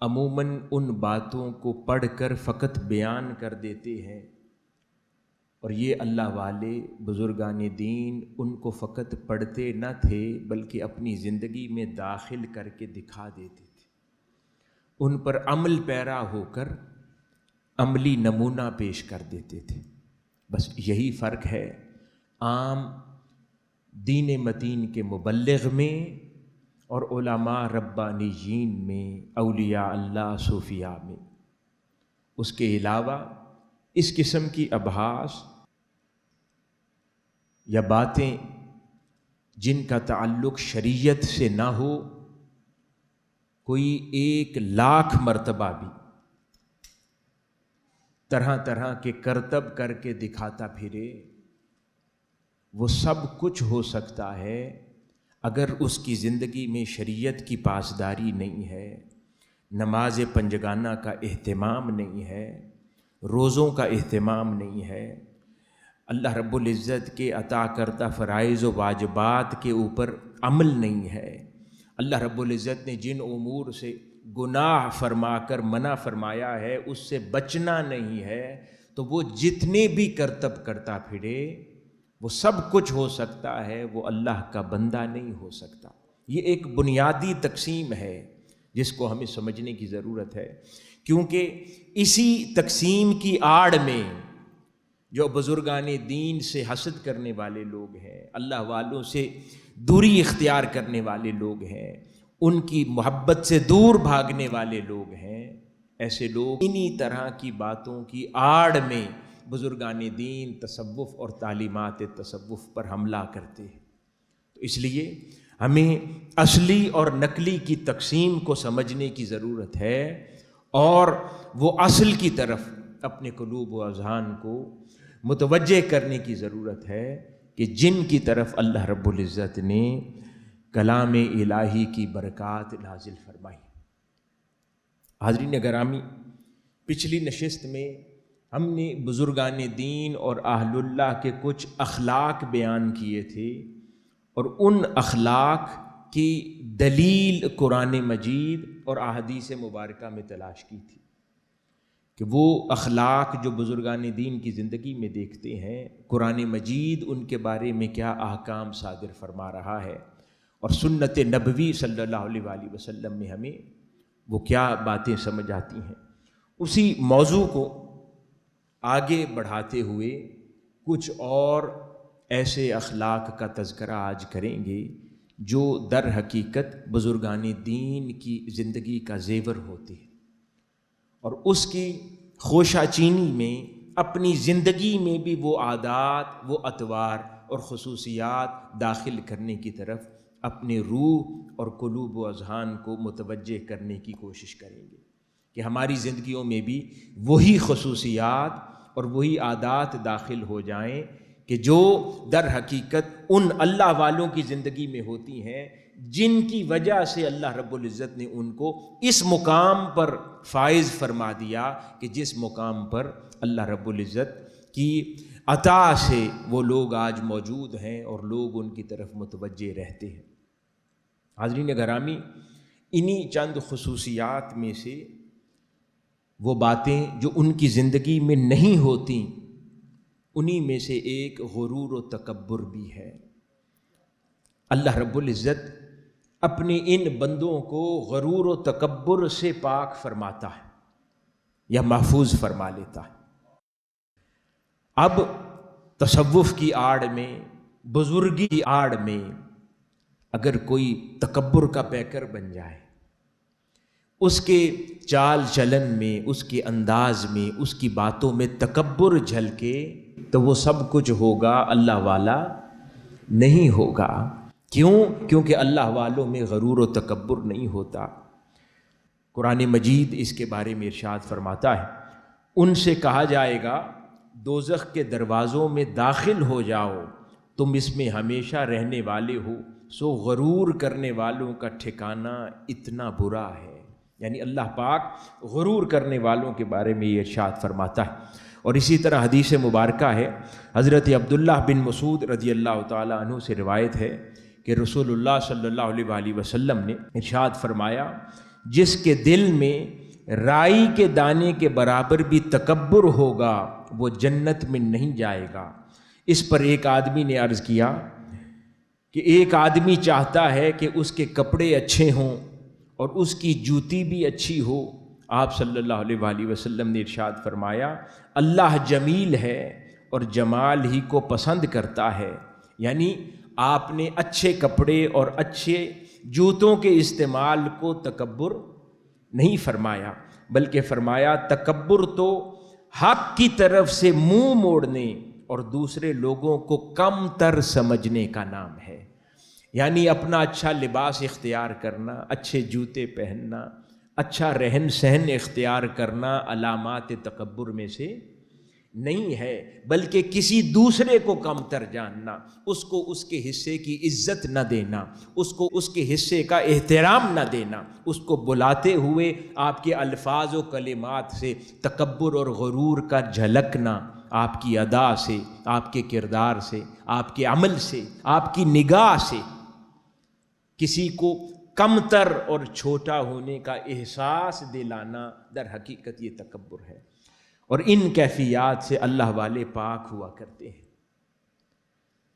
عموماً ان باتوں کو پڑھ کر فقط بیان کر دیتے ہیں، اور یہ اللہ والے بزرگان دین ان کو فقط پڑھتے نہ تھے بلکہ اپنی زندگی میں داخل کر کے دکھا دیتے تھے، ان پر عمل پیرا ہو کر عملی نمونہ پیش کر دیتے تھے۔ بس یہی فرق ہے عام دین متین کے مبلغ میں اور علماء ربانیین میں، اولیاء اللہ صوفیاء میں۔ اس کے علاوہ اس قسم کی ابحاث یا باتیں جن کا تعلق شریعت سے نہ ہو، کوئی 1,00,000 مرتبہ بھی طرح طرح کے کرتب کر کے دکھاتا پھرے، وہ سب کچھ ہو سکتا ہے اگر اس کی زندگی میں شریعت کی پاسداری نہیں ہے، نماز پنجگانہ کا اہتمام نہیں ہے، روزوں کا اہتمام نہیں ہے، اللہ رب العزت کے عطا کردہ فرائض و واجبات کے اوپر عمل نہیں ہے، اللہ رب العزت نے جن امور سے گناہ فرما کر منع فرمایا ہے اس سے بچنا نہیں ہے، تو وہ جتنے بھی کرتب کرتا پھرے وہ سب کچھ ہو سکتا ہے، وہ اللہ کا بندہ نہیں ہو سکتا۔ یہ ایک بنیادی تقسیم ہے جس کو ہمیں سمجھنے کی ضرورت ہے، کیونکہ اسی تقسیم کی آڑ میں جو بزرگان دین سے حسد کرنے والے لوگ ہیں، اللہ والوں سے دوری اختیار کرنے والے لوگ ہیں، ان کی محبت سے دور بھاگنے والے لوگ ہیں، ایسے لوگ انہی طرح کی باتوں کی آڑ میں بزرگان دین تصوف اور تعلیمات تصوف پر حملہ کرتے ہیں۔ تو اس لیے ہمیں اصلی اور نقلی کی تقسیم کو سمجھنے کی ضرورت ہے، اور وہ اصل کی طرف اپنے قلوب و اذہان کو متوجہ کرنے کی ضرورت ہے کہ جن کی طرف اللہ رب العزت نے کلام الہی کی برکات نازل فرمائی۔ حاضرین گرامی، پچھلی نشست میں ہم نے بزرگان دین اور اہل اللہ کے کچھ اخلاق بیان کیے تھے، اور ان اخلاق کی دلیل قرآن مجید اور احادیث مبارکہ میں تلاش کی تھی کہ وہ اخلاق جو بزرگان دین کی زندگی میں دیکھتے ہیں، قرآن مجید ان کے بارے میں کیا احکام صادر فرما رہا ہے، اور سنت نبوی صلی اللہ علیہ وآلہ وسلم میں ہمیں وہ کیا باتیں سمجھ آتی ہیں۔ اسی موضوع کو آگے بڑھاتے ہوئے کچھ اور ایسے اخلاق کا تذکرہ آج کریں گے جو در حقیقت بزرگان دین کی زندگی کا زیور ہوتے ہیں، اور اس کی خوشہ چینی میں اپنی زندگی میں بھی وہ عادات، وہ اطوار اور خصوصیات داخل کرنے کی طرف اپنے روح اور قلوب و اذہان کو متوجہ کرنے کی کوشش کریں گے کہ ہماری زندگیوں میں بھی وہی خصوصیات اور وہی عادات داخل ہو جائیں کہ جو در حقیقت ان اللہ والوں کی زندگی میں ہوتی ہیں جن کی وجہ سے اللہ رب العزت نے ان کو اس مقام پر فائز فرما دیا کہ جس مقام پر اللہ رب العزت کی عطا سے وہ لوگ آج موجود ہیں اور لوگ ان کی طرف متوجہ رہتے ہیں۔ حاضرین گرامی، انہی چند خصوصیات میں سے وہ باتیں جو ان کی زندگی میں نہیں ہوتی، انہی میں سے ایک غرور و تکبر بھی ہے۔ اللہ رب العزت اپنے ان بندوں کو غرور و تکبر سے پاک فرماتا ہے یا محفوظ فرما لیتا ہے۔ اب تصوف کی آڑ میں، بزرگی کی آڑ میں اگر کوئی تکبر کا پیکر بن جائے، اس کے چال چلن میں، اس کے انداز میں، اس کی باتوں میں تکبر جھلکے تو وہ سب کچھ ہوگا، اللہ والا نہیں ہوگا۔ کیوں؟ کیونکہ اللہ والوں میں غرور و تکبر نہیں ہوتا۔ قرآن مجید اس کے بارے میں ارشاد فرماتا ہے، ان سے کہا جائے گا دوزخ کے دروازوں میں داخل ہو جاؤ، تم اس میں ہمیشہ رہنے والے ہو، سو غرور کرنے والوں کا ٹھکانہ اتنا برا ہے۔ یعنی اللہ پاک غرور کرنے والوں کے بارے میں یہ ارشاد فرماتا ہے۔ اور اسی طرح حدیث مبارکہ ہے، حضرت عبداللہ بن مسعود رضی اللہ تعالی عنہ سے روایت ہے کہ رسول اللہ صلی اللہ علیہ وآلہ وسلم نے ارشاد فرمایا جس کے دل میں رائی کے دانے کے برابر بھی تکبر ہوگا وہ جنت میں نہیں جائے گا۔ اس پر ایک آدمی نے عرض کیا کہ ایک آدمی چاہتا ہے کہ اس کے کپڑے اچھے ہوں اور اس کی جوتی بھی اچھی ہو۔ آپ صلی اللہ علیہ وآلہ وسلم نے ارشاد فرمایا اللہ جمیل ہے اور جمال ہی کو پسند کرتا ہے، یعنی آپ نے اچھے کپڑے اور اچھے جوتوں کے استعمال کو تکبر نہیں فرمایا، بلکہ فرمایا تکبر تو حق کی طرف سے منہ موڑنے اور دوسرے لوگوں کو کم تر سمجھنے کا نام ہے۔ یعنی اپنا اچھا لباس اختیار کرنا، اچھے جوتے پہننا، اچھا رہن سہن اختیار کرنا علامات تکبر میں سے نہیں ہے، بلکہ کسی دوسرے کو کم تر جاننا، اس کو اس کے حصے کی عزت نہ دینا، اس کو اس کے حصے کا احترام نہ دینا، اس کو بلاتے ہوئے آپ کے الفاظ و کلمات سے تکبر اور غرور کا جھلکنا، آپ کی ادا سے، آپ کے کردار سے، آپ کے عمل سے، آپ کی نگاہ سے کسی کو کم تر اور چھوٹا ہونے کا احساس دلانا در حقیقت یہ تکبر ہے۔ اور ان کیفیات سے اللہ والے پاک ہوا کرتے ہیں۔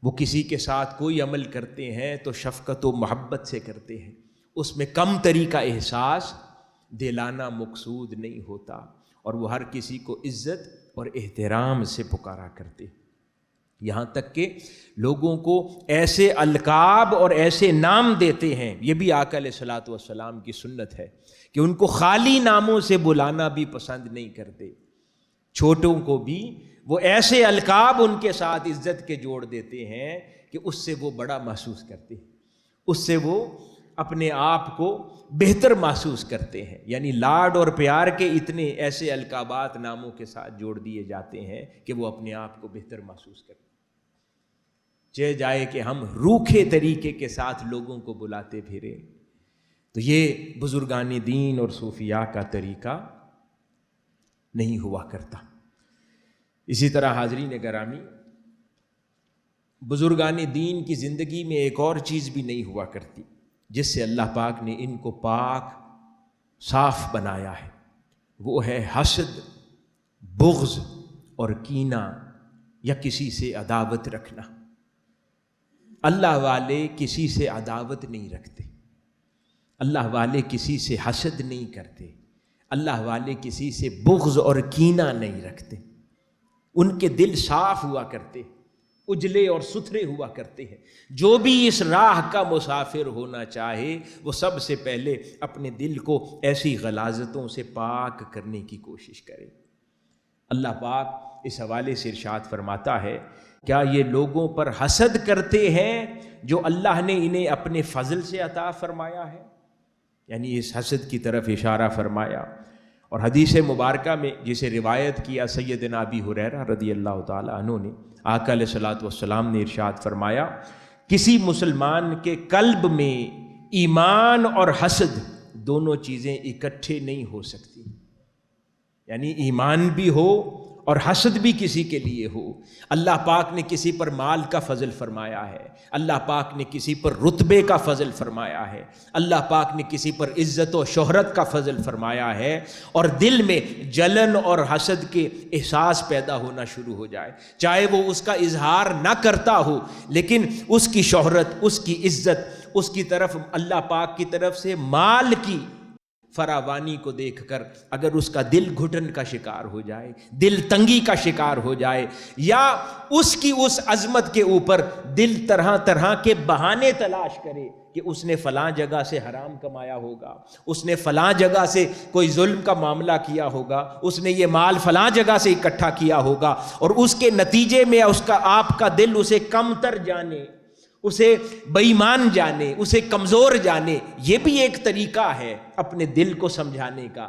وہ کسی کے ساتھ کوئی عمل کرتے ہیں تو شفقت و محبت سے کرتے ہیں، اس میں کم تری کا احساس دلانا مقصود نہیں ہوتا، اور وہ ہر کسی کو عزت اور احترام سے پکارا کرتے ہیں، یہاں تک کہ لوگوں کو ایسے القاب اور ایسے نام دیتے ہیں۔ یہ بھی آقا علیہ الصلوۃ والسلام کی سنت ہے کہ ان کو خالی ناموں سے بلانا بھی پسند نہیں کرتے، چھوٹوں کو بھی وہ ایسے القاب ان کے ساتھ عزت کے جوڑ دیتے ہیں کہ اس سے وہ بڑا محسوس کرتے ہیں، اس سے وہ اپنے آپ کو بہتر محسوس کرتے ہیں۔ یعنی لاڈ اور پیار کے اتنے ایسے القابات ناموں کے ساتھ جوڑ دیے جاتے ہیں کہ وہ اپنے آپ کو بہتر محسوس کرتے ہیں۔ چہ جائے کہ ہم روکھے طریقے کے ساتھ لوگوں کو بلاتے پھریں، تو یہ بزرگان دین اور صوفیاء کا طریقہ نہیں ہوا کرتا۔ اسی طرح حاضرین گرامی، بزرگان دین کی زندگی میں ایک اور چیز بھی نہیں ہوا کرتی جس سے اللہ پاک نے ان کو پاک صاف بنایا ہے، وہ ہے حسد، بغض اور کینہ یا کسی سے عداوت رکھنا۔ اللہ والے کسی سے عداوت نہیں رکھتے، اللہ والے کسی سے حسد نہیں کرتے، اللہ والے کسی سے بغض اور کینہ نہیں رکھتے، ان کے دل صاف ہوا کرتے، اجلے اور ستھرے ہوا کرتے ہیں۔ جو بھی اس راہ کا مسافر ہونا چاہے وہ سب سے پہلے اپنے دل کو ایسی غلاظتوں سے پاک کرنے کی کوشش کرے۔ اللہ پاک اس حوالے سے ارشاد فرماتا ہے، کیا یہ لوگوں پر حسد کرتے ہیں جو اللہ نے انہیں اپنے فضل سے عطا فرمایا ہے؟ یعنی اس حسد کی طرف اشارہ فرمایا۔ اور حدیث مبارکہ میں جسے روایت کیا سیدنا ابی ہریرہ رضی اللہ تعالی عنہ نے، آقا علیہ الصلوۃ والسلام نے ارشاد فرمایا، کسی مسلمان کے قلب میں ایمان اور حسد دونوں چیزیں اکٹھے نہیں ہو سکتی، یعنی ایمان بھی ہو اور حسد بھی کسی کے لیے ہو۔ اللہ پاک نے کسی پر مال کا فضل فرمایا ہے، اللہ پاک نے کسی پر رتبے کا فضل فرمایا ہے، اللہ پاک نے کسی پر عزت و شہرت کا فضل فرمایا ہے، اور دل میں جلن اور حسد کے احساس پیدا ہونا شروع ہو جائے، چاہے وہ اس کا اظہار نہ کرتا ہو، لیکن اس کی شہرت، اس کی عزت، اس کی طرف اللہ پاک کی طرف سے مال کی فراوانی کو دیکھ کر اگر اس کا دل گھٹن کا شکار ہو جائے، دل تنگی کا شکار ہو جائے، یا اس کی اس عظمت کے اوپر دل طرح طرح کے بہانے تلاش کرے کہ اس نے فلاں جگہ سے حرام کمایا ہوگا، اس نے فلاں جگہ سے کوئی ظلم کا معاملہ کیا ہوگا، اس نے یہ مال فلاں جگہ سے اکٹھا کیا ہوگا، اور اس کے نتیجے میں اس کا آپ کا دل اسے کم تر جانے، اسے بے ایمان جانے، اسے کمزور جانے، یہ بھی ایک طریقہ ہے اپنے دل کو سمجھانے کا۔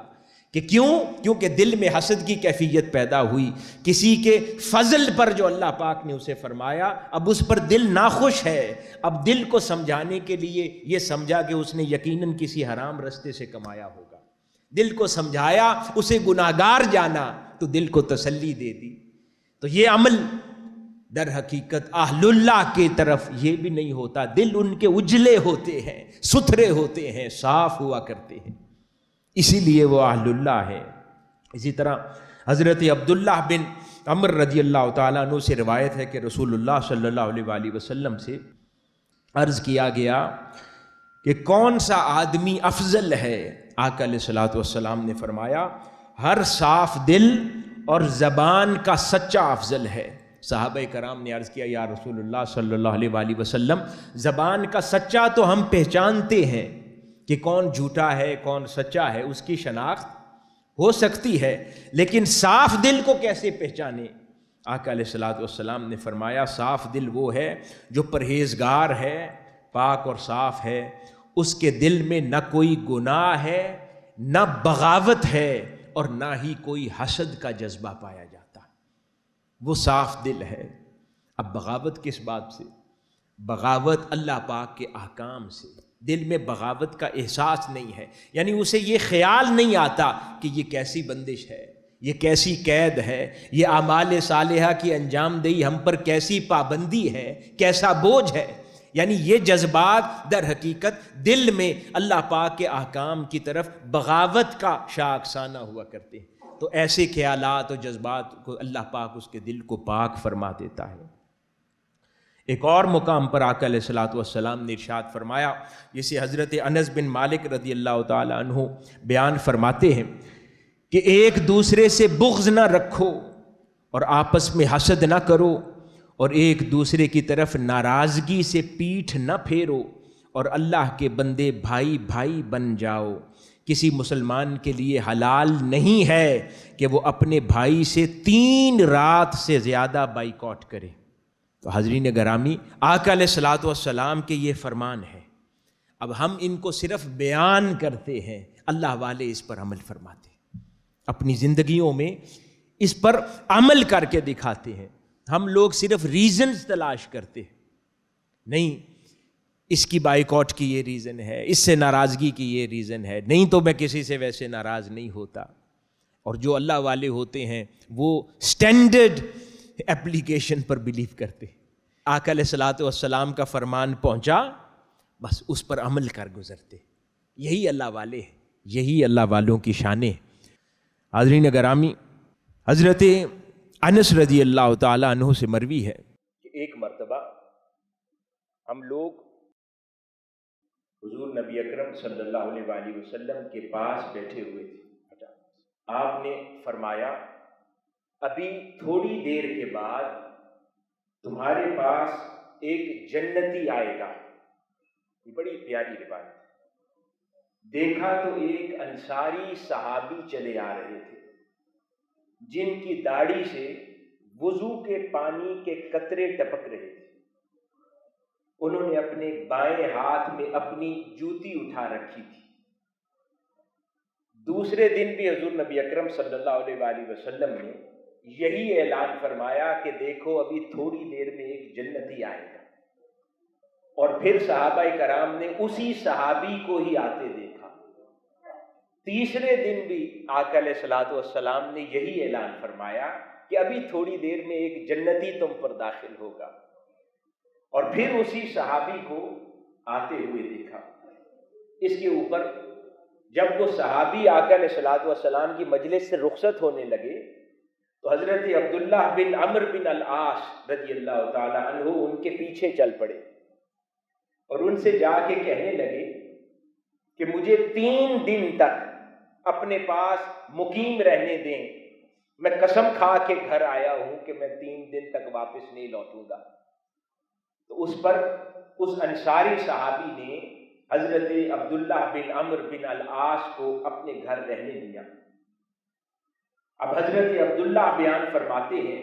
کہ کیونکہ دل میں حسد کی کیفیت پیدا ہوئی، کسی کے فضل پر جو اللہ پاک نے اسے فرمایا، اب اس پر دل ناخوش ہے، اب دل کو سمجھانے کے لیے یہ سمجھا کہ اس نے یقیناً کسی حرام رستے سے کمایا ہوگا، دل کو سمجھایا، اسے گناہگار جانا تو دل کو تسلی دے دی۔ تو یہ عمل در حقیقت اہل اللہ کی طرف یہ بھی نہیں ہوتا، دل ان کے اجلے ہوتے ہیں، ستھرے ہوتے ہیں، صاف ہوا کرتے ہیں۔ اسی لیے وہ اہل اللہ ہے۔ اسی طرح حضرت عبداللہ بن عمر رضی اللہ تعالیٰ عنہ سے روایت ہے کہ رسول اللہ صلی اللہ علیہ وآلہ وسلم سے عرض کیا گیا کہ کون سا آدمی افضل ہے؟ آقا علیہ الصلوۃ والسلام نے فرمایا ہر صاف دل اور زبان کا سچا افضل ہے۔ صحابہ کرام نے عرض کیا یا رسول اللہ صلی اللہ علیہ وآلہ وسلم، زبان کا سچا تو ہم پہچانتے ہیں کہ کون جھوٹا ہے کون سچا ہے، اس کی شناخت ہو سکتی ہے، لیکن صاف دل کو کیسے پہچانے؟ آقا علیہ الصلوۃ والسلام نے فرمایا صاف دل وہ ہے جو پرہیزگار ہے، پاک اور صاف ہے، اس کے دل میں نہ کوئی گناہ ہے، نہ بغاوت ہے، اور نہ ہی کوئی حسد کا جذبہ پایا جاتا، وہ صاف دل ہے۔ اب بغاوت کس بات سے؟ بغاوت اللہ پاک کے احکام سے۔ دل میں بغاوت کا احساس نہیں ہے، یعنی اسے یہ خیال نہیں آتا کہ یہ کیسی بندش ہے، یہ کیسی قید ہے، یہ اعمال صالحہ کی انجام دہی ہم پر کیسی پابندی ہے، کیسا بوجھ ہے۔ یعنی یہ جذبات در حقیقت دل میں اللہ پاک کے احکام کی طرف بغاوت کا شاخسانہ ہوا کرتے ہیں، تو ایسے خیالات اور جذبات کو اللہ پاک اس کے دل کو پاک فرما دیتا ہے۔ ایک اور مقام پر آقا علیہ الصلوۃ والسلام نے ارشاد فرمایا، جسے حضرت انس بن مالک رضی اللہ تعالی عنہ بیان فرماتے ہیں کہ ایک دوسرے سے بغض نہ رکھو اور آپس میں حسد نہ کرو، اور ایک دوسرے کی طرف ناراضگی سے پیٹھ نہ پھیرو، اور اللہ کے بندے بھائی بھائی بن جاؤ۔ کسی مسلمان کے لیے حلال نہیں ہے کہ وہ اپنے بھائی سے 3 رات سے زیادہ بائیکاٹ کرے۔ تو حضرین گرامی، آقا علیہ الصلوۃ والسلام کے یہ فرمان ہے، اب ہم ان کو صرف بیان کرتے ہیں، اللہ والے اس پر عمل فرماتے ہیں، اپنی زندگیوں میں اس پر عمل کر کے دکھاتے ہیں۔ ہم لوگ صرف ریزنز تلاش کرتے ہیں، نہیں اس کی بائیکاٹ کی یہ ریزن ہے، اس سے ناراضگی کی یہ ریزن ہے، نہیں تو میں کسی سے ویسے ناراض نہیں ہوتا۔ اور جو اللہ والے ہوتے ہیں وہ سٹینڈرڈ اپلیکیشن پر بلیو کرتے ہیں۔ آقا علیہ الصلوۃ والسلام کا فرمان پہنچا، بس اس پر عمل کر گزرتے۔ یہی اللہ والے ہیں، یہی اللہ والوں کی شانیں۔ حاضرین گرامی، حضرت انس رضی اللہ تعالی عنہ سے مروی ہے کہ ایک مرتبہ ہم لوگ حضور نبی اکرم صلی اللہ علیہ وآلہ وسلم کے پاس بیٹھے ہوئے تھے۔ آپ نے فرمایا ابھی تھوڑی دیر کے بعد تمہارے پاس ایک جنتی آئے گا۔ یہ بڑی پیاری روایت ہے۔ دیکھا تو ایک انصاری صحابی چلے آ رہے تھے جن کی داڑھی سے وضو کے پانی کے قطرے ٹپک رہے تھے۔ انہوں نے اپنے بائیں ہاتھ میں اپنی جوتی اٹھا رکھی تھی۔ دوسرے دن بھی حضور نبی اکرم صلی اللہ علیہ وآلہ وسلم نے یہی اعلان فرمایا کہ دیکھو ابھی تھوڑی دیر میں ایک جنتی آئے گا، اور پھر صحابہ کرام نے اسی صحابی کو ہی آتے دیکھا۔ تیسرے دن بھی آقا علیہ الصلوۃ والسلام نے یہی اعلان فرمایا کہ ابھی تھوڑی دیر میں ایک جنتی تم پر داخل ہوگا، اور پھر اسی صحابی کو آتے ہوئے دیکھا۔ اس کے اوپر جب وہ صحابی آقا علیہ الصلوۃ والسلام کی مجلس سے رخصت ہونے لگے تو حضرت عبداللہ بن عمر بن العاص رضی اللہ تعالی عنہ ان کے پیچھے چل پڑے اور ان سے جا کے کہنے لگے کہ مجھے 3 دن تک اپنے پاس مقیم رہنے دیں، میں قسم کھا کے گھر آیا ہوں کہ میں 3 دن تک واپس نہیں لوٹوں گا۔ تو اس پر اس انصاری صحابی نے حضرت عبداللہ بن عمر بن العاص کو اپنے گھر رہنے دیا۔ اب حضرت عبداللہ بیان فرماتے ہیں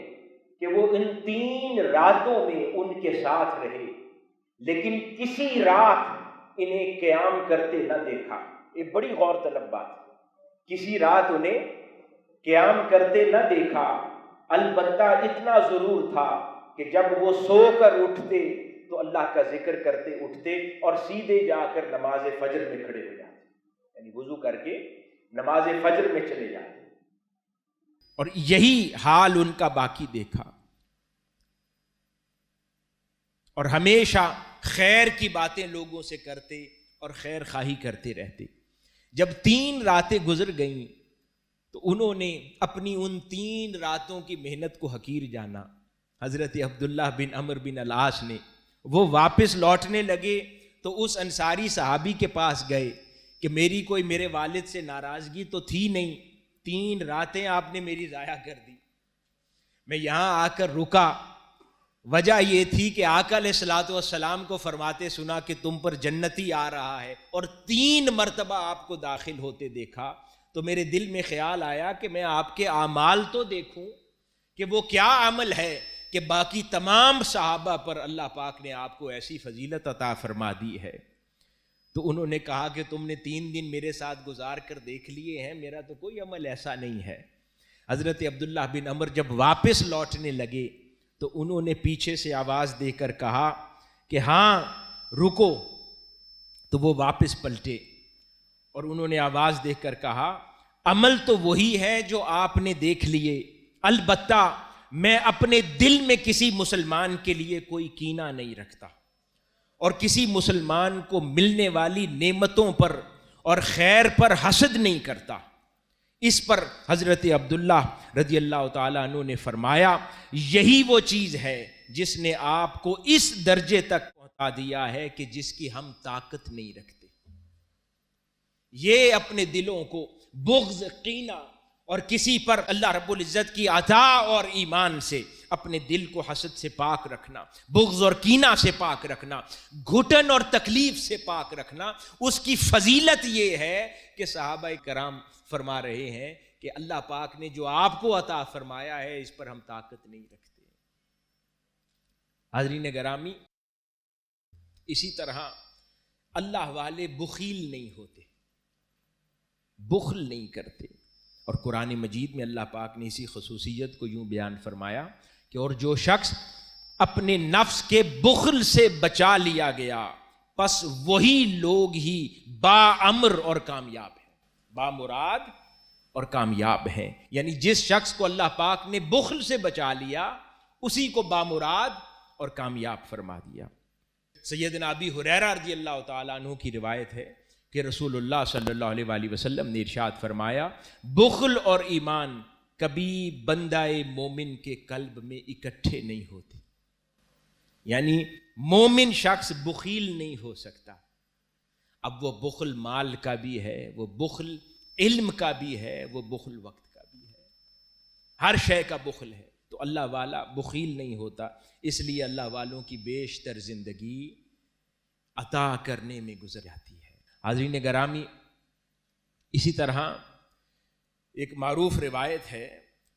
کہ وہ ان 3 راتوں میں ان کے ساتھ رہے، لیکن کسی رات انہیں قیام کرتے نہ دیکھا۔ ایک بڑی غور طلب بات ہے، کسی رات انہیں قیام کرتے نہ دیکھا، البتہ اتنا ضرور تھا کہ جب وہ سو کر اٹھتے تو اللہ کا ذکر کرتے اٹھتے اور سیدھے جا کر نماز فجر میں کھڑے ہو جاتے، یعنی وضو کر کے نماز فجر میں چلے جاتے، اور یہی حال ان کا باقی دیکھا۔ اور ہمیشہ خیر کی باتیں لوگوں سے کرتے اور خیر خواہی کرتے رہتے۔ جب 3 راتیں گزر گئیں تو انہوں نے اپنی ان 3 راتوں کی محنت کو حقیر جانا. حضرت عبداللہ بن عمرو بن العاص نے، وہ واپس لوٹنے لگے تو اس انصاری صحابی کے پاس گئے کہ میری کوئی میرے والد سے ناراضگی تو تھی نہیں، 3 راتیں آپ نے میری ضائع کر دی، میں یہاں آ کر رکا، وجہ یہ تھی کہ آقا علیہ الصلوۃ والسلام کو فرماتے سنا کہ تم پر جنتی آ رہا ہے، اور 3 مرتبہ آپ کو داخل ہوتے دیکھا تو میرے دل میں خیال آیا کہ میں آپ کے اعمال تو دیکھوں کہ وہ کیا عمل ہے کہ باقی تمام صحابہ پر اللہ پاک نے آپ کو ایسی فضیلت عطا فرما دی ہے. تو انہوں نے کہا کہ تم نے 3 دن میرے ساتھ گزار کر دیکھ لیے ہیں، میرا تو کوئی عمل ایسا نہیں ہے. حضرت عبداللہ بن عمر جب واپس لوٹنے لگے تو انہوں نے پیچھے سے آواز دے کر کہا کہ ہاں رکو. تو وہ واپس پلٹے اور انہوں نے آواز دے کر کہا عمل تو وہی ہے جو آپ نے دیکھ لیے، البتہ میں اپنے دل میں کسی مسلمان کے لیے کوئی کینہ نہیں رکھتا اور کسی مسلمان کو ملنے والی نعمتوں پر اور خیر پر حسد نہیں کرتا. اس پر حضرت عبداللہ رضی اللہ تعالیٰ عنہ نے فرمایا یہی وہ چیز ہے جس نے آپ کو اس درجے تک پہنچا دیا ہے کہ جس کی ہم طاقت نہیں رکھتے. یہ اپنے دلوں کو بغض، کینہ اور کسی پر اللہ رب العزت کی عطا اور ایمان سے اپنے دل کو حسد سے پاک رکھنا، بغض اور کینہ سے پاک رکھنا، گھٹن اور تکلیف سے پاک رکھنا، اس کی فضیلت یہ ہے کہ صحابہ کرام فرما رہے ہیں کہ اللہ پاک نے جو آپ کو عطا فرمایا ہے اس پر ہم طاقت نہیں رکھتے. حاضرین گرامی، اسی طرح اللہ والے بخیل نہیں ہوتے، بخل نہیں کرتے. اور قرآن مجید میں اللہ پاک نے اسی خصوصیت کو یوں بیان فرمایا کہ اور جو شخص اپنے نفس کے بخل سے بچا لیا گیا پس وہی لوگ ہی باامر اور کامیاب ہیں، بامراد اور کامیاب ہیں. یعنی جس شخص کو اللہ پاک نے بخل سے بچا لیا اسی کو بامراد اور کامیاب فرما دیا. سیدنا ابی ہریرہ رضی اللہ تعالیٰ عنہ کی روایت ہے کہ رسول اللہ صلی اللہ علیہ وآلہ وسلم نے ارشاد فرمایا بخل اور ایمان کبھی بندہ مومن کے قلب میں اکٹھے نہیں ہوتے. یعنی مومن شخص بخیل نہیں ہو سکتا. اب وہ بخل مال کا بھی ہے، وہ بخل علم کا بھی ہے، وہ بخل وقت کا بھی ہے، ہر شے کا بخل ہے. تو اللہ والا بخیل نہیں ہوتا. اس لیے اللہ والوں کی بیشتر زندگی عطا کرنے میں گزر جاتی ہے. حاضرین گرامی، اسی طرح ایک معروف روایت ہے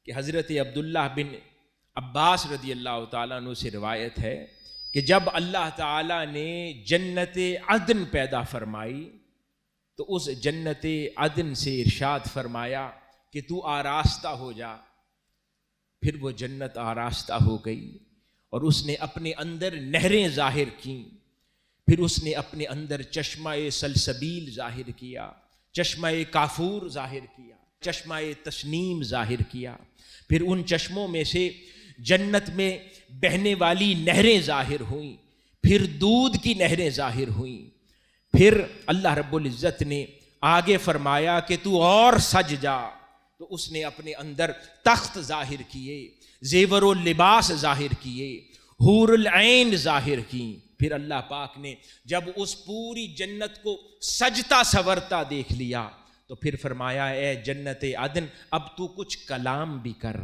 کہ حضرت عبداللہ بن عباس رضی اللہ تعالیٰ عنہ سے روایت ہے کہ جب اللہ تعالیٰ نے جنت عدن پیدا فرمائی تو اس جنت عدن سے ارشاد فرمایا کہ تو آراستہ ہو جا. پھر وہ جنت آراستہ ہو گئی اور اس نے اپنے اندر نہریں ظاہر کیں. پھر اس نے اپنے اندر چشمہ سلسبیل ظاہر کیا، چشمہ کافور ظاہر کیا، چشمہ تسنیم ظاہر کیا. پھر ان چشموں میں سے جنت میں بہنے والی نہریں ظاہر ہوئیں، پھر دودھ کی نہریں ظاہر ہوئیں. پھر اللہ رب العزت نے آگے فرمایا کہ تو اور سج جا. تو اس نے اپنے اندر تخت ظاہر کیے، زیور و لباس ظاہر کیے، حور العین ظاہر کی. پھر اللہ پاک نے جب اس پوری جنت کو سجتا سورتا دیکھ لیا تو پھر فرمایا اے جنت عدن اب تو کچھ کلام بھی کر.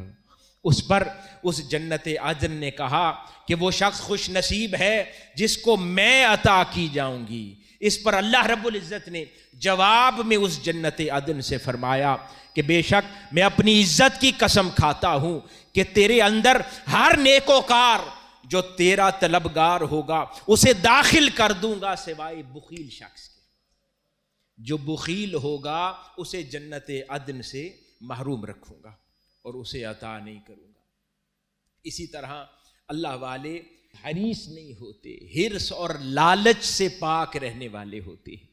اس پر اس جنت عدن نے کہا کہ وہ شخص خوش نصیب ہے جس کو میں عطا کی جاؤں گی. اس پر اللہ رب العزت نے جواب میں اس جنت عدن سے فرمایا کہ بے شک میں اپنی عزت کی قسم کھاتا ہوں کہ تیرے اندر ہر نیکوکار جو تیرا طلبگار ہوگا اسے داخل کر دوں گا سوائے بخیل شخص کے. جو بخیل ہوگا اسے جنت عدن سے محروم رکھوں گا اور اسے عطا نہیں کروں گا. اسی طرح اللہ والے حریص نہیں ہوتے، حرص اور لالچ سے پاک رہنے والے ہوتے ہیں.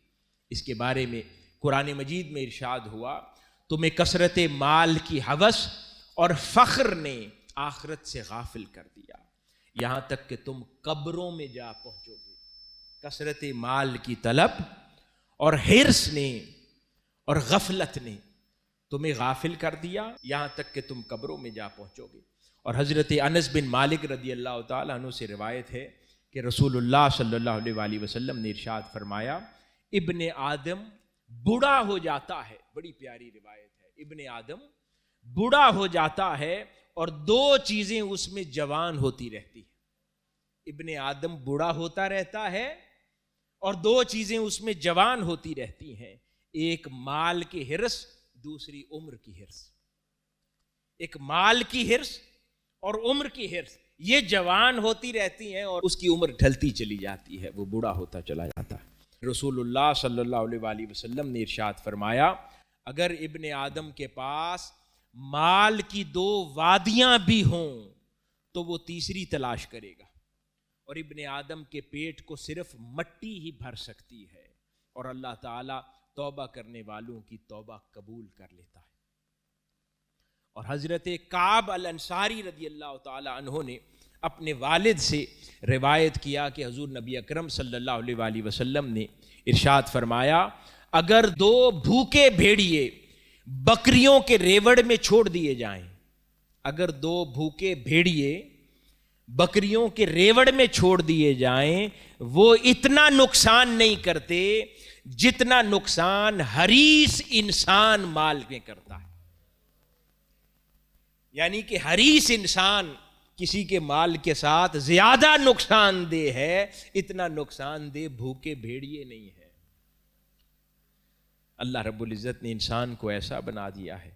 اس کے بارے میں قرآن مجید میں ارشاد ہوا تمہیں کثرت مال کی ہوس اور فخر نے آخرت سے غافل کر دیا یہاں تک کہ تم قبروں میں جا پہنچو گے. کثرت مال کی طلب اور حرص نے اور غفلت نے تمہیں غافل کر دیا یہاں تک کہ تم قبروں میں جا پہنچو گے۔ اور حضرت انس بن مالک رضی اللہ تعالیٰ عنہ سے روایت ہے کہ رسول اللہ صلی اللہ علیہ وآلہ وسلم نے ارشاد فرمایا، ابن آدم بوڑھا ہو جاتا ہے، بڑی پیاری روایت ہے، ابن آدم بوڑھا ہو جاتا ہے اور دو چیزیں اس میں جوان ہوتی رہتی ہیں۔ ابن آدم بوڑھا ہوتا رہتا ہے اور دو چیزیں اس میں جوان ہوتی رہتی ہیں، ایک مال کی ہرس، دوسری عمر کی ہرس۔ ایک مال کی ہرس اور عمر کی ہرس یہ جوان ہوتی رہتی ہیں اور اس کی عمر ڈھلتی چلی جاتی ہے، وہ بوڑھا ہوتا چلا جاتا ہے۔ رسول اللہ صلی اللہ علیہ وآلہ وسلم نے ارشاد فرمایا، اگر ابن آدم کے پاس مال کی دو وادیاں بھی ہوں تو وہ تیسری تلاش کرے گا، اور ابن آدم کے پیٹ کو صرف مٹی ہی بھر سکتی ہے، اور اللہ تعالیٰ توبہ کرنے والوں کی توبہ قبول کر لیتا ہے۔ اور حضرت کعب الانصاری رضی اللہ تعالی عنہ نے اپنے والد سے روایت کیا کہ حضور نبی اکرم صلی اللہ علیہ وآلہ وسلم نے ارشاد فرمایا، اگر دو بھوکے بھیڑیے بکریوں کے ریوڑ میں چھوڑ دیے جائیں، اگر دو بھوکے بھیڑیے بکریوں کے ریوڑ میں چھوڑ دیے جائیں، وہ اتنا نقصان نہیں کرتے جتنا نقصان حریص انسان مال میں کرتا ہے۔ یعنی کہ حریص انسان کسی کے مال کے ساتھ زیادہ نقصان دہ ہے، اتنا نقصان دہ بھوکے بھیڑیے نہیں ہے۔ اللہ رب العزت نے انسان کو ایسا بنا دیا ہے۔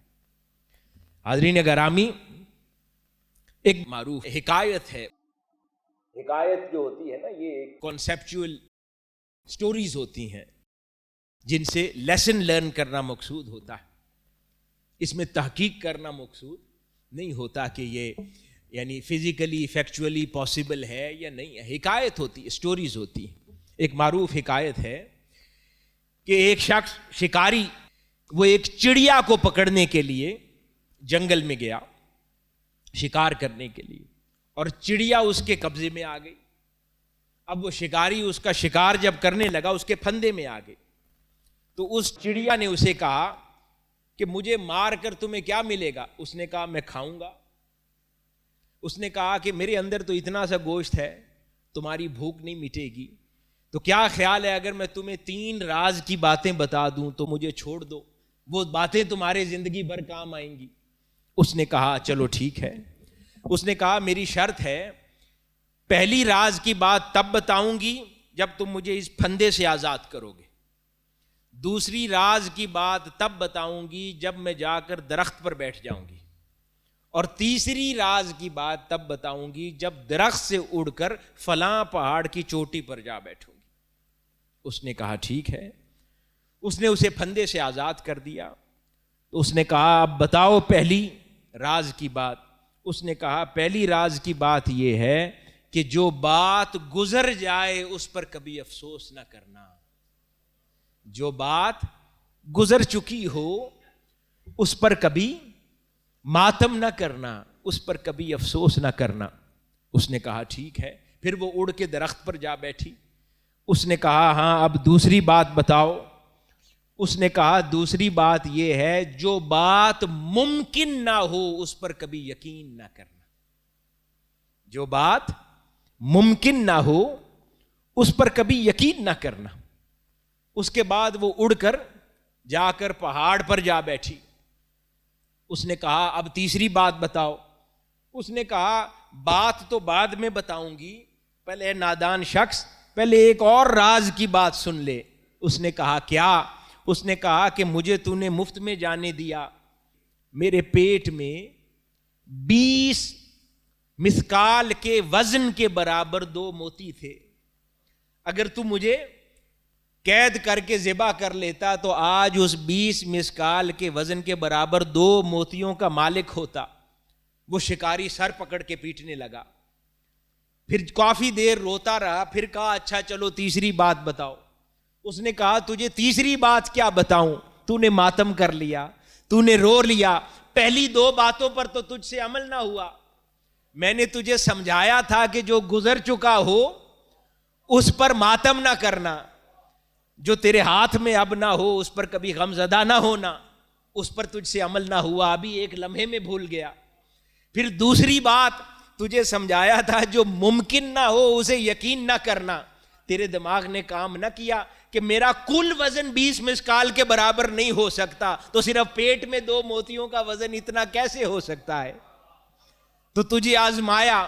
حاضرین گرامی، ایک معروف حکایت ہے، حکایت جو ہوتی ہے نا، یہ ایک کانسیپچول سٹوریز ہوتی ہیں جن سے لیسن لرن کرنا مقصود ہوتا ہے، اس میں تحقیق کرنا مقصود نہیں ہوتا کہ یہ یعنی فزیکلی فیکچولی پاسبل ہے یا نہیں ہے۔ حکایت ہوتی ہے، سٹوریز ہوتی ہیں۔ ایک معروف حکایت ہے کہ ایک شخص شکاری وہ ایک چڑیا کو پکڑنے کے لیے جنگل میں گیا شکار کرنے کے لیے، اور چڑیا اس کے قبضے میں آ گئی۔ اب وہ شکاری اس کا شکار جب کرنے لگا اس کے پھندے میں آ گئی، تو اس چڑیا نے اسے کہا کہ مجھے مار کر تمہیں کیا ملے گا؟ اس نے کہا میں کھاؤں گا۔ اس نے کہا کہ میرے اندر تو اتنا سا گوشت ہے، تمہاری بھوک نہیں مٹے گی، تو کیا خیال ہے اگر میں تمہیں 3 راز کی باتیں بتا دوں تو مجھے چھوڑ دو، وہ باتیں تمہارے زندگی بھر کام آئیں گی۔ اس نے کہا چلو ٹھیک ہے۔ اس نے کہا میری شرط ہے، پہلی راز کی بات تب بتاؤں گی جب تم مجھے اس پھندے سے آزاد کرو گے، دوسری راز کی بات تب بتاؤں گی جب میں جا کر درخت پر بیٹھ جاؤں گی، اور تیسری راز کی بات تب بتاؤں گی جب درخت سے اڑ کر فلاں پہاڑ کی چوٹی پر جا بیٹھوں گی۔ اس نے کہا ٹھیک ہے۔ اس نے اسے پھندے سے آزاد کر دیا۔ تو اس نے کہا اب بتاؤ پہلی راز کی بات۔ اس نے کہا پہلی راز کی بات یہ ہے کہ جو بات گزر جائے اس پر کبھی افسوس نہ کرنا، جو بات گزر چکی ہو اس پر کبھی ماتم نہ کرنا، اس پر کبھی افسوس نہ کرنا۔ اس نے کہا ٹھیک ہے۔ پھر وہ اڑ کے درخت پر جا بیٹھی۔ اس نے کہا ہاں اب دوسری بات بتاؤ۔ اس نے کہا دوسری بات یہ ہے جو بات ممکن نہ ہو اس پر کبھی یقین نہ کرنا، جو بات ممکن نہ ہو اس پر کبھی یقین نہ کرنا۔ اس کے بعد وہ اڑ کر جا کر پہاڑ پر جا بیٹھی۔ اس نے کہا اب تیسری بات بتاؤ۔ اس نے کہا بات تو بعد میں بتاؤں گی، پہلے نادان شخص پہلے ایک اور راز کی بات سن لے۔ اس نے کہا کیا؟ اس نے کہا کہ مجھے تو نے مفت میں جانے دیا، میرے پیٹ میں 20 مثقال کے وزن کے برابر 2 موتی تھے، اگر تو مجھے قید کر کے ذبح کر لیتا تو آج اس 20 مثقال کے وزن کے برابر 2 موتیوں کا مالک ہوتا۔ وہ شکاری سر پکڑ کے پیٹنے لگا، پھر کافی دیر روتا رہا، پھر کہا اچھا چلو تیسری بات بتاؤ۔ اس نے کہا تجھے تیسری بات کیا بتاؤں؟ تو نے ماتم کر لیا، تو نے رو لیا، پہلی 2 باتوں پر تو تجھ سے عمل نہ ہوا۔ میں نے تجھے سمجھایا تھا کہ جو گزر چکا ہو اس پر ماتم نہ کرنا، جو تیرے ہاتھ میں اب نہ ہو اس پر کبھی غم زدہ نہ ہونا، اس پر تجھ سے عمل نہ ہوا، ابھی ایک لمحے میں بھول گیا۔ پھر دوسری بات تجھے سمجھایا تھا جو ممکن نہ ہو اسے یقین نہ کرنا، تیرے دماغ نے کام نہ کیا کہ میرا کل وزن 20 مسکال کے برابر نہیں ہو سکتا، تو صرف پیٹ میں 2 موتیوں کا وزن اتنا کیسے ہو سکتا ہے؟ تو تجھے آزمایا،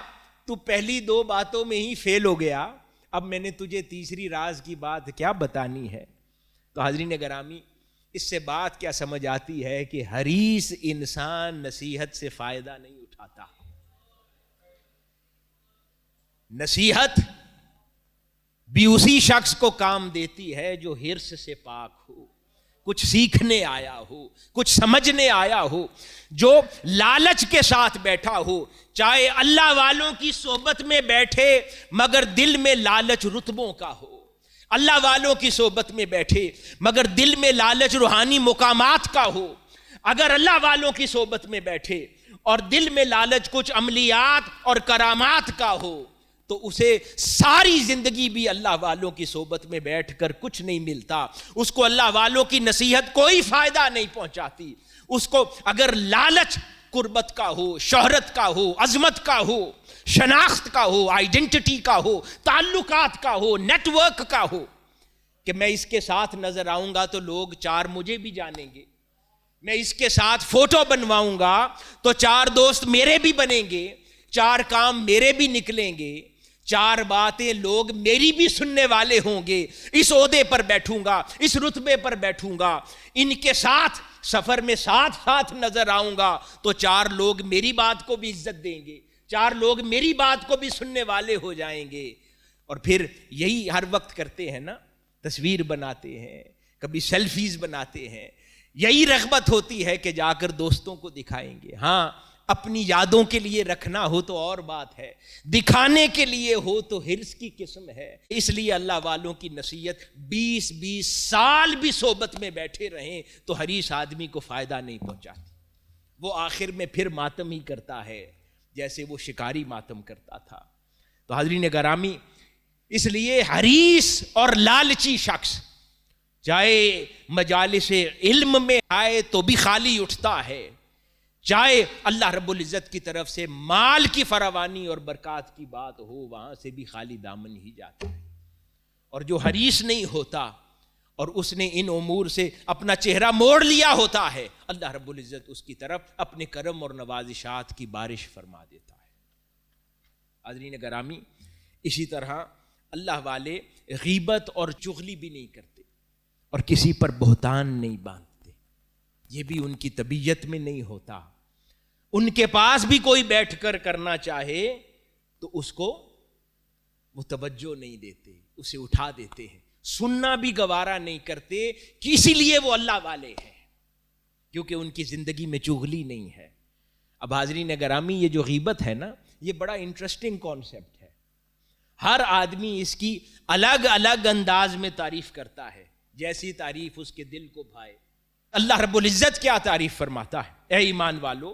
تو پہلی 2 باتوں میں ہی فیل ہو گیا، اب میں نے تجھے تیسری راز کی بات کیا بتانی ہے؟ تو حاضرین گرامی، اس سے بات کیا سمجھ آتی ہے کہ حریص انسان نصیحت سے فائدہ نہیں اٹھاتا۔ نصیحت بھی اسی شخص کو کام دیتی ہے جو حرص سے پاک ہو، کچھ سیکھنے آیا ہو، کچھ سمجھنے آیا ہو، جو لالچ کے ساتھ بیٹھا ہو، چاہے اللہ والوں کی صحبت میں بیٹھے مگر دل میں لالچ رتبوں کا ہو، اللہ والوں کی صحبت میں بیٹھے مگر دل میں لالچ روحانی مقامات کا ہو، اگر اللہ والوں کی صحبت میں بیٹھے اور دل میں لالچ کچھ عملیات اور کرامات کا ہو، تو اسے ساری زندگی بھی اللہ والوں کی صحبت میں بیٹھ کر کچھ نہیں ملتا، اس کو اللہ والوں کی نصیحت کوئی فائدہ نہیں پہنچاتی۔ اس کو اگر لالچ قربت کا ہو، شہرت کا ہو، عظمت کا ہو، شناخت کا ہو، آئیڈینٹی کا ہو، تعلقات کا ہو، نیٹ ورک کا ہو، کہ میں اس کے ساتھ نظر آؤں گا تو لوگ 4 مجھے بھی جانیں گے، میں اس کے ساتھ فوٹو بنواؤں گا تو 4 دوست میرے بھی بنیں گے، 4 کام میرے بھی نکلیں گے، 4 باتیں لوگ میری بھی سننے والے ہوں گے، اس عہدے پر بیٹھوں گا، اس رتبے پر بیٹھوں گا، ان کے ساتھ سفر میں ساتھ نظر آؤں گا تو 4 لوگ میری بات کو بھی عزت دیں گے، 4 لوگ میری بات کو بھی سننے والے ہو جائیں گے۔ اور پھر یہی ہر وقت کرتے ہیں نا، تصویر بناتے ہیں، کبھی سیلفیز بناتے ہیں، یہی رغبت ہوتی ہے کہ جا کر دوستوں کو دکھائیں گے۔ ہاں، اپنی یادوں کے لیے رکھنا ہو تو اور بات ہے، دکھانے کے لیے ہو تو حرص کی قسم ہے۔ اس لیے اللہ والوں کی نصیحت 20 سال بھی صحبت میں بیٹھے رہیں تو حریص آدمی کو فائدہ نہیں پہنچاتی، وہ آخر میں پھر ماتم ہی کرتا ہے جیسے وہ شکاری ماتم کرتا تھا۔ تو حاضرین گرامی، اس لیے حریص اور لالچی شخص چاہے مجالس علم میں آئے تو بھی خالی اٹھتا ہے، چاہے اللہ رب العزت کی طرف سے مال کی فراوانی اور برکات کی بات ہو وہاں سے بھی خالی دامن ہی جاتا ہے۔ اور جو حریص نہیں ہوتا اور اس نے ان امور سے اپنا چہرہ موڑ لیا ہوتا ہے، اللہ رب العزت اس کی طرف اپنے کرم اور نوازشات کی بارش فرما دیتا ہے۔ حاضرین گرامی، اسی طرح اللہ والے غیبت اور چغلی بھی نہیں کرتے اور کسی پر بہتان نہیں باندھتے، یہ بھی ان کی طبیعت میں نہیں ہوتا۔ ان کے پاس بھی کوئی بیٹھ کر کرنا چاہے تو اس کو وہ توجہ نہیں دیتے، اسے اٹھا دیتے ہیں، سننا بھی گوارا نہیں کرتے، کہ اسی لیے وہ اللہ والے ہیں، کیونکہ ان کی زندگی میں چغلی نہیں ہے۔ اب حاضرین گرامی، یہ جو غیبت ہے نا، یہ بڑا انٹرسٹنگ کانسیپٹ ہے، ہر آدمی اس کی الگ الگ انداز میں تعریف کرتا ہے، جیسی تعریف اس کے دل کو بھائے۔ اللہ رب العزت کیا تعریف فرماتا ہے؟ اے ایمان والو،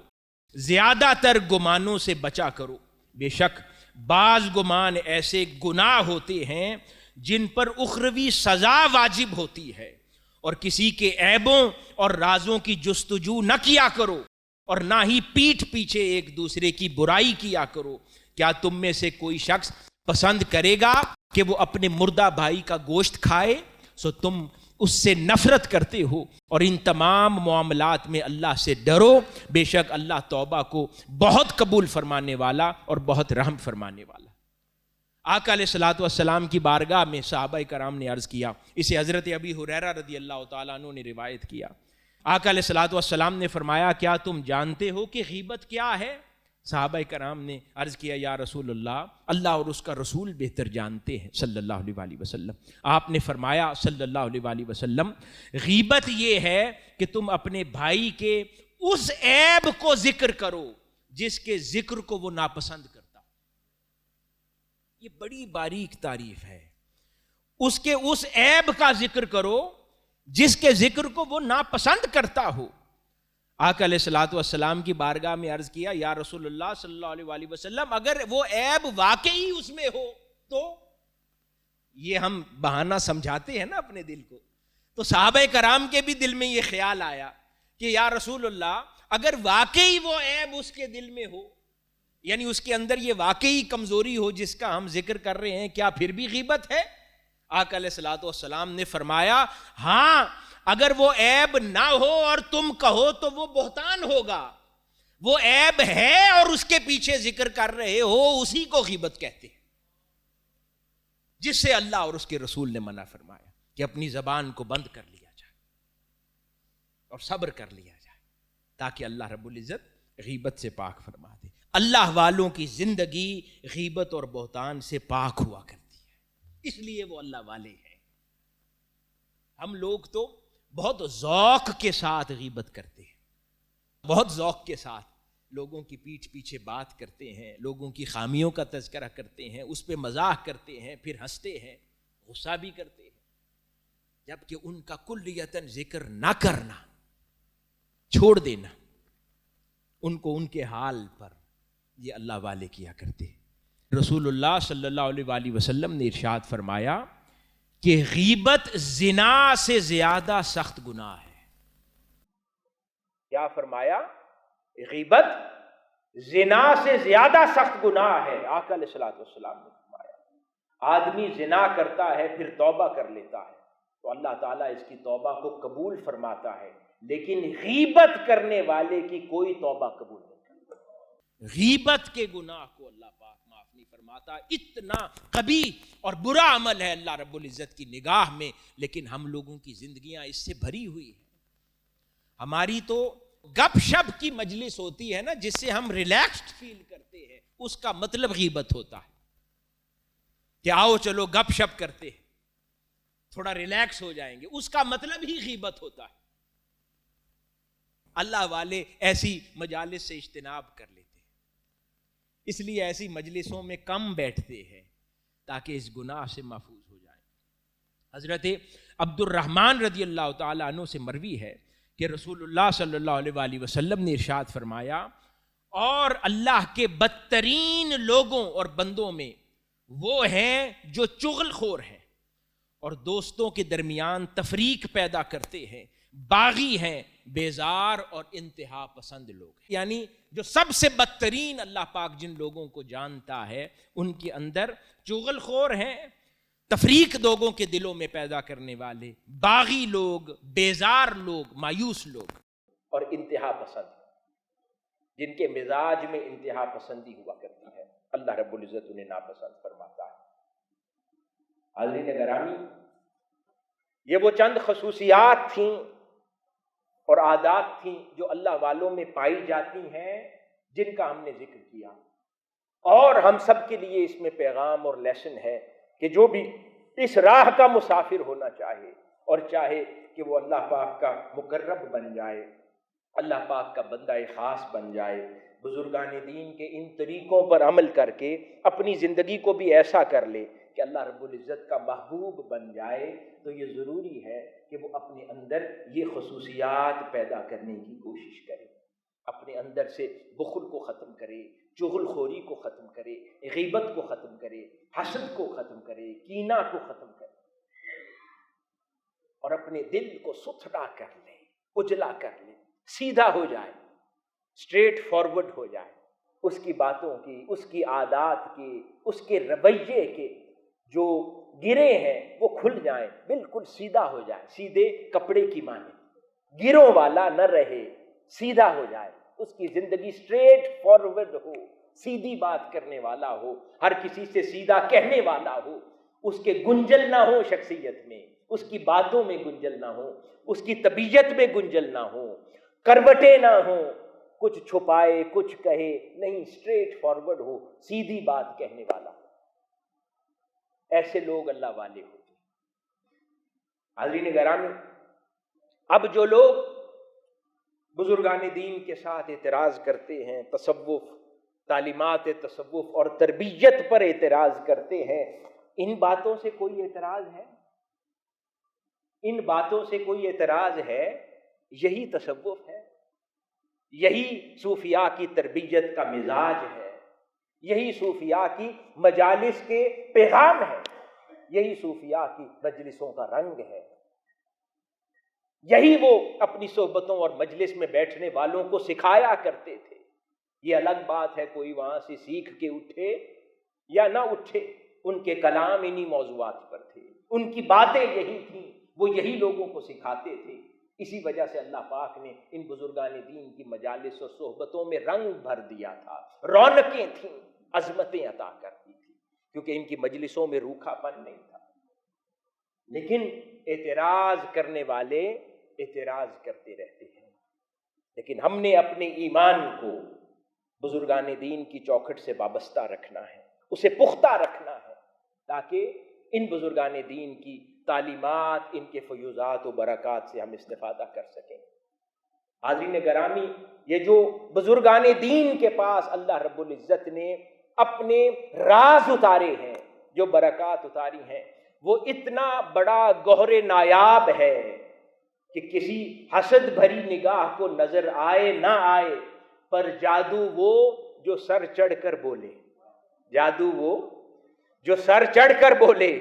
زیادہ تر گمانوں سے بچا کرو، بے شک بعض گمان ایسے گناہ ہوتے ہیں جن پر اخروی سزا واجب ہوتی ہے، اور کسی کے عیبوں اور رازوں کی جستجو نہ کیا کرو، اور نہ ہی پیٹھ پیچھے ایک دوسرے کی برائی کیا کرو۔ کیا تم میں سے کوئی شخص پسند کرے گا کہ وہ اپنے مردہ بھائی کا گوشت کھائے؟ سو تم اس سے نفرت کرتے ہو، اور ان تمام معاملات میں اللہ سے ڈرو، بے شک اللہ توبہ کو بہت قبول فرمانے والا اور بہت رحم فرمانے والا۔ آقا علیہ الصلوۃ والسلام کی بارگاہ میں صحابہ کرام نے عرض کیا، اسے حضرت ابی ہریرہ رضی اللہ تعالیٰ عنہ نے روایت کیا، آقا علیہ الصلوۃ والسلام نے فرمایا، کیا تم جانتے ہو کہ غیبت کیا ہے؟ صحابہ کرام نے عرض کیا، یا رسول اللہ، اللہ اور اس کا رسول بہتر جانتے ہیں صلی اللہ علیہ وآلہ وسلم۔ آپ نے فرمایا صلی اللہ علیہ وآلہ وسلم، غیبت یہ ہے کہ تم اپنے بھائی کے اس عیب کو ذکر کرو جس کے ذکر کو وہ ناپسند کرتا۔ یہ بڑی باریک تعریف ہے، اس کے اس عیب کا ذکر کرو جس کے ذکر کو وہ ناپسند کرتا ہو۔ آقا علیہ الصلوۃ والسلام کی بارگاہ میں عرض کیا، یا رسول اللہ صلی اللہ علیہ وآلہ وسلم، اگر وہ عیب واقعی اس میں ہو تو یہ ہم بہانہ سمجھاتے ہیں نا اپنے دل کو. تو صحابہ کرام کے بھی دل میں یہ خیال آیا کہ یا رسول اللہ اگر واقعی وہ عیب اس کے دل میں ہو, یعنی اس کے اندر یہ واقعی کمزوری ہو جس کا ہم ذکر کر رہے ہیں, کیا پھر بھی غیبت ہے؟ آقا علیہ الصلوۃ والسلام نے فرمایا ہاں, اگر وہ عیب نہ ہو اور تم کہو تو وہ بہتان ہوگا. وہ عیب ہے اور اس کے پیچھے ذکر کر رہے ہو, اسی کو غیبت کہتے ہیں, جس سے اللہ اور اس کے رسول نے منع فرمایا کہ اپنی زبان کو بند کر لیا جائے اور صبر کر لیا جائے تاکہ اللہ رب العزت غیبت سے پاک فرما دے. اللہ والوں کی زندگی غیبت اور بہتان سے پاک ہوا کرتی ہے, اس لیے وہ اللہ والے ہیں. ہم لوگ تو بہت ذوق کے ساتھ غیبت کرتے ہیں, بہت ذوق کے ساتھ لوگوں کی پیٹھ پیچھے بات کرتے ہیں, لوگوں کی خامیوں کا تذکرہ کرتے ہیں, اس پہ مزاح کرتے ہیں, پھر ہنستے ہیں, غصہ بھی کرتے ہیں, جبکہ ان کا کلیتاً ذکر نہ کرنا, چھوڑ دینا ان کو ان کے حال پر, یہ اللہ والے کیا کرتے ہیں. رسول اللہ صلی اللہ علیہ وآلہ وسلم نے ارشاد فرمایا کہ غیبت زنا سے زیادہ سخت گناہ ہے. کیا فرمایا؟ غیبت زنا سے زیادہ سخت گناہ ہے. آقا علیہ الصلوۃ والسلام نے فرمایا آدمی زنا کرتا ہے پھر توبہ کر لیتا ہے تو اللہ تعالیٰ اس کی توبہ کو قبول فرماتا ہے, لیکن غیبت کرنے والے کی کوئی توبہ قبول نہیں کرتا. غیبت کے گناہ کو اللہ پاک معاف نہیں فرماتا. اتنا قبیح اور برا عمل ہے اللہ رب العزت کی نگاہ میں, لیکن ہم لوگوں کی زندگیاں اس سے بھری ہوئی ہیں. ہماری تو گپ شپ کی مجلس ہوتی ہے نا, جس سے ہم ریلیکسڈ فیل کرتے ہیں, اس کا مطلب غیبت ہوتا ہے کہ آؤ چلو گپ شپ کرتے ہیں, تھوڑا ریلیکس ہو جائیں گے, اس کا مطلب ہی غیبت ہوتا ہے. اللہ والے ایسی مجالس سے اجتناب کر لیتے ہیں, اس لیے ایسی مجلسوں میں کم بیٹھتے ہیں تاکہ اس گناہ سے محفوظ ہو جائیں. حضرت عبد الرحمن رضی اللہ تعالیٰ عنہ سے مروی ہے کہ رسول اللہ صلی اللہ علیہ وآلہ وسلم نے ارشاد فرمایا اور اللہ کے بدترین لوگوں اور بندوں میں وہ ہیں جو چغل خور ہیں اور دوستوں کے درمیان تفریق پیدا کرتے ہیں, باغی ہیں, بیزار اور انتہا پسند لوگ ہیں. یعنی جو سب سے بدترین اللہ پاک جن لوگوں کو جانتا ہے ان کے اندر چغل خور ہیں, تفریق لوگوں کے دلوں میں پیدا کرنے والے, باغی لوگ, بیزار لوگ, مایوس لوگ, اور انتہا پسند جن کے مزاج میں انتہا پسندی ہوا کرتی ہے. اللہ رب العزت انہیں ناپسند فرماتا ہے. حاضرین گرامی, یہ وہ چند خصوصیات تھیں اور عادات تھیں جو اللہ والوں میں پائی جاتی ہیں جن کا ہم نے ذکر کیا, اور ہم سب کے لیے اس میں پیغام اور لیسن ہے کہ جو بھی اس راہ کا مسافر ہونا چاہے اور چاہے کہ وہ اللہ پاک کا مقرب بن جائے, اللہ پاک کا بندہ خاص بن جائے, بزرگان دین کے ان طریقوں پر عمل کر کے اپنی زندگی کو بھی ایسا کر لے کہ اللہ رب العزت کا محبوب بن جائے, تو یہ ضروری ہے کہ وہ اپنے اندر یہ خصوصیات پیدا کرنے کی کوشش کرے. اپنے اندر سے بخل کو ختم کرے, چغل خوری کو ختم کرے, غیبت کو ختم کرے, حسد کو ختم کرے, کینہ کو ختم کرے, اور اپنے دل کو ستھرا کر لے, اجلا کر لے, سیدھا ہو جائے, اسٹریٹ فارورڈ ہو جائے. اس کی باتوں کی, اس کی عادات کی, اس کے رویے کے جو گرے ہیں وہ کھل جائیں, بالکل سیدھا ہو جائے, سیدھے کپڑے کی مانند, گروں والا نہ رہے, سیدھا ہو جائے. اس کی زندگی اسٹریٹ فارورڈ ہو, سیدھی بات کرنے والا ہو, ہر کسی سے سیدھا کہنے والا ہو, اس کے گنجل نہ ہو شخصیت میں, اس کی باتوں میں گنجل نہ ہو, اس کی طبیعت میں گنجل نہ ہو, کروٹیں نہ ہوں, کچھ چھپائے کچھ کہے نہیں, اسٹریٹ فارورڈ ہو, سیدھی بات کہنے والا ہو. ایسے لوگ اللہ والے ہوتے ہیں. حاضرین گرامی, اب جو لوگ بزرگان دین کے ساتھ اعتراض کرتے ہیں, تصوف, تعلیمات تصوف اور تربیت پر اعتراض کرتے ہیں, ان باتوں سے کوئی اعتراض ہے؟ ان باتوں سے کوئی اعتراض ہے؟ یہی تصوف ہے, یہی صوفیاء کی تربیت کا مزاج ہے, یہی صوفیاء کی مجالس کے پیغام ہے. یہی صوفیاء کی مجلسوں کا رنگ ہے، یہی وہ اپنی صحبتوں اور مجلس میں بیٹھنے والوں کو سکھایا کرتے تھے۔ یہ الگ بات ہے کوئی وہاں سے سیکھ کے اٹھے یا نہ اٹھے، ان کے کلام انہی موضوعات پر تھے، ان کی باتیں یہی تھیں، وہ یہی لوگوں کو سکھاتے تھے۔ اسی وجہ سے اللہ پاک نے ان بزرگان دین کی مجالس اور صحبتوں میں رنگ بھر دیا تھا، رونقیں تھیں، عظمتیں عطا کرتی تھی، کیونکہ ان کی مجلسوں میں روکھا پن نہیں تھا۔ لیکن اعتراض کرنے والے اعتراض کرتے رہتے ہیں، لیکن ہم نے اپنے ایمان کو بزرگان دین کی چوکھٹ سے وابستہ رکھنا ہے، اسے پختہ رکھنا ہے، تاکہ ان بزرگان دین کی تعلیمات، ان کے فیوزات و برکات سے ہم استفادہ کر سکیں۔ حاضرین گرامی، یہ جو بزرگان دین کے پاس اللہ رب العزت نے اپنے راز اتارے ہیں، جو برکات اتاری ہیں، وہ اتنا بڑا گوہر نایاب ہے کہ کسی حسد بھری نگاہ کو نظر آئے نہ آئے، پر جادو وہ جو سر چڑھ کر بولے، جادو وہ جو سر چڑھ کر بولے،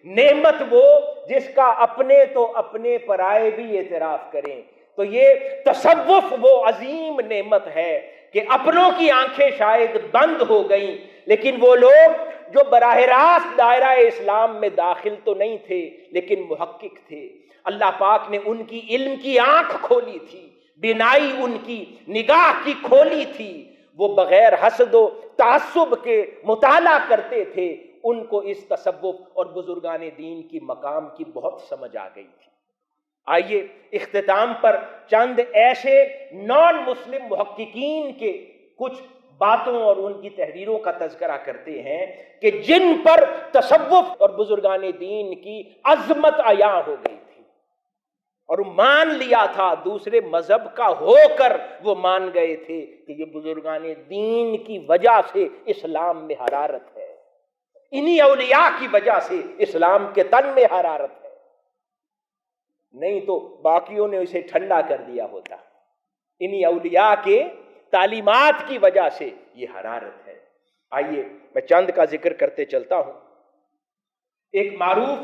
نعمت وہ جس کا اپنے تو اپنے پرائے بھی اعتراف کریں۔ تو یہ تصوف وہ عظیم نعمت ہے کہ اپنوں کی آنکھیں شاید بند ہو گئیں، لیکن وہ لوگ جو براہ راست دائرہ اسلام میں داخل تو نہیں تھے لیکن محقق تھے، اللہ پاک نے ان کی علم کی آنکھ کھولی تھی، بینائی ان کی نگاہ کی کھولی تھی، وہ بغیر حسد و تعصب کے مطالعہ کرتے تھے، ان کو اس تصوف اور بزرگان دین کی مقام کی بہت سمجھ آ گئی تھی۔ آئیے اختتام پر چند ایسے نان مسلم محققین کے کچھ باتوں اور ان کی تحریروں کا تذکرہ کرتے ہیں کہ جن پر تصوف اور بزرگان دین کی عظمت عیاں ہو گئی تھی، اور مان لیا تھا، دوسرے مذہب کا ہو کر وہ مان گئے تھے کہ یہ بزرگان دین کی وجہ سے اسلام میں حرارت ہے، انہی اولیاء کی وجہ سے اسلام کے تن میں حرارت ہے، نہیں تو باقیوں نے اسے ٹھنڈا کر دیا ہوتا۔ انہی اولیاء کے تعلیمات کی وجہ سے یہ حرارت ہے۔ آئیے میں چند کا ذکر کرتے چلتا ہوں۔ ایک معروف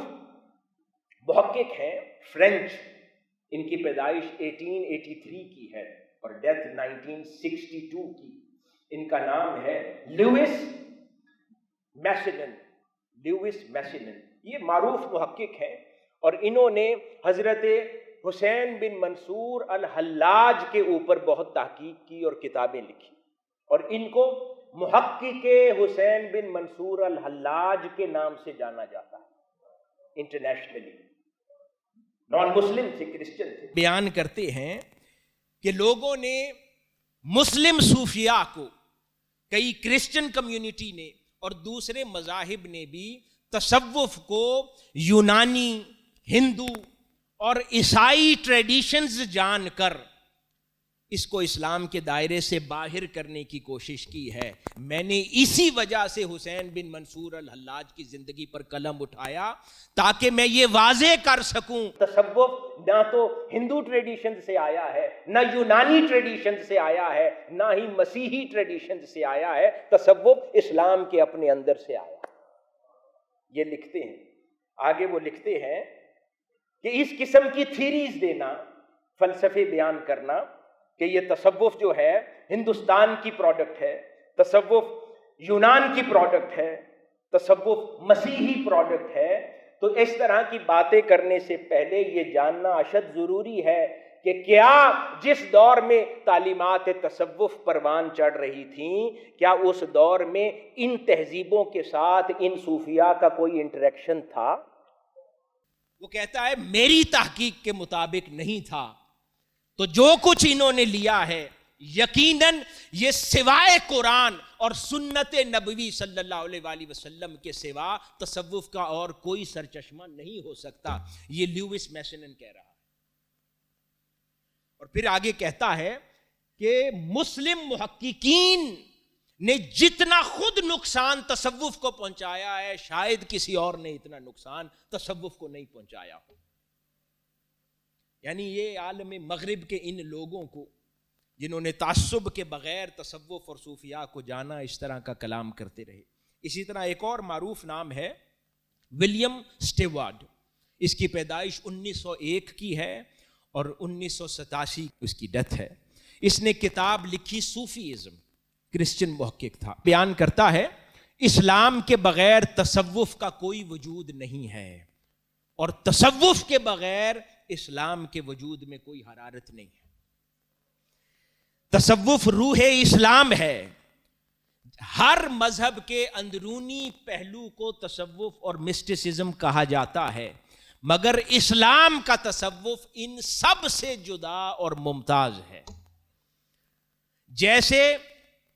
محقق ہیں فرینچ، ان کی پیدائش 1883 کی ہے اور ڈیتھ 1962 کی، ان کا نام ہے لیوس میسنن۔ لیوس میسنن یہ معروف محقق ہیں، اور انہوں نے حضرت حسین بن منصور الحلاج کے اوپر بہت تحقیق کی اور کتابیں لکھی، اور ان کو محقق حسین بن منصور الحلاج کے نام سے جانا جاتا ہے انٹرنیشنلی۔ نان مسلم تھے، کرسچن تھے۔ بیان کرتے ہیں کہ لوگوں نے مسلم صوفیاء کو، کئی کرسچن کمیونٹی نے اور دوسرے مذاہب نے بھی تصوف کو یونانی، ہندو اور عیسائی ٹریڈیشنز جان کر اس کو اسلام کے دائرے سے باہر کرنے کی کوشش کی ہے۔ میں نے اسی وجہ سے حسین بن منصور الحلاج کی زندگی پر قلم اٹھایا تاکہ میں یہ واضح کر سکوں تصوف نہ تو ہندو ٹریڈیشن سے آیا ہے، نہ یونانی ٹریڈیشن سے آیا ہے، نہ ہی مسیحی ٹریڈیشن سے آیا ہے، تصوف اسلام کے اپنے اندر سے آیا۔ یہ لکھتے ہیں، آگے وہ لکھتے ہیں کہ اس قسم کی تھیریز دینا، فلسفے بیان کرنا کہ یہ تصوف جو ہے ہندوستان کی پروڈکٹ ہے، تصوف یونان کی پروڈکٹ ہے، تصوف مسیحی پروڈکٹ ہے، تو اس طرح کی باتیں کرنے سے پہلے یہ جاننا اشد ضروری ہے کہ کیا جس دور میں تعلیمات تصوف پروان چڑھ رہی تھیں، کیا اس دور میں ان تہذیبوں کے ساتھ ان صوفیاء کا کوئی انٹریکشن تھا؟ وہ کہتا ہے میری تحقیق کے مطابق نہیں تھا، تو جو کچھ انہوں نے لیا ہے یقیناً یہ سوائے قرآن اور سنت نبوی صلی اللہ علیہ وآلہ وسلم کے سوا تصوف کا اور کوئی سرچشمہ نہیں ہو سکتا، یہ لیوس میسنن کہہ رہا ہے۔ اور پھر آگے کہتا ہے کہ مسلم محققین نے جتنا خود نقصان تصوف کو پہنچایا ہے، شاید کسی اور نے اتنا نقصان تصوف کو نہیں پہنچایا ہو۔ یعنی یہ عالم مغرب کے ان لوگوں کو جنہوں نے تعصب کے بغیر تصوف اور صوفیاء کو جانا، اس طرح کا کلام کرتے رہے۔ اسی طرح ایک اور معروف نام ہے ولیم اسٹیوارڈ، اس کی پیدائش 1901 کی ہے اور 1987 اس کی ڈیتھ ہے۔ اس نے کتاب لکھی صوفیزم، کرسچن محقق تھا، بیان کرتا ہے اسلام کے بغیر تصوف کا کوئی وجود نہیں ہے، اور تصوف کے بغیر اسلام کے وجود میں کوئی حرارت نہیں ہے۔ تصوف روح اسلام ہے۔ ہر مذہب کے اندرونی پہلو کو تصوف اور مسٹسزم کہا جاتا ہے، مگر اسلام کا تصوف ان سب سے جدا اور ممتاز ہے۔ جیسے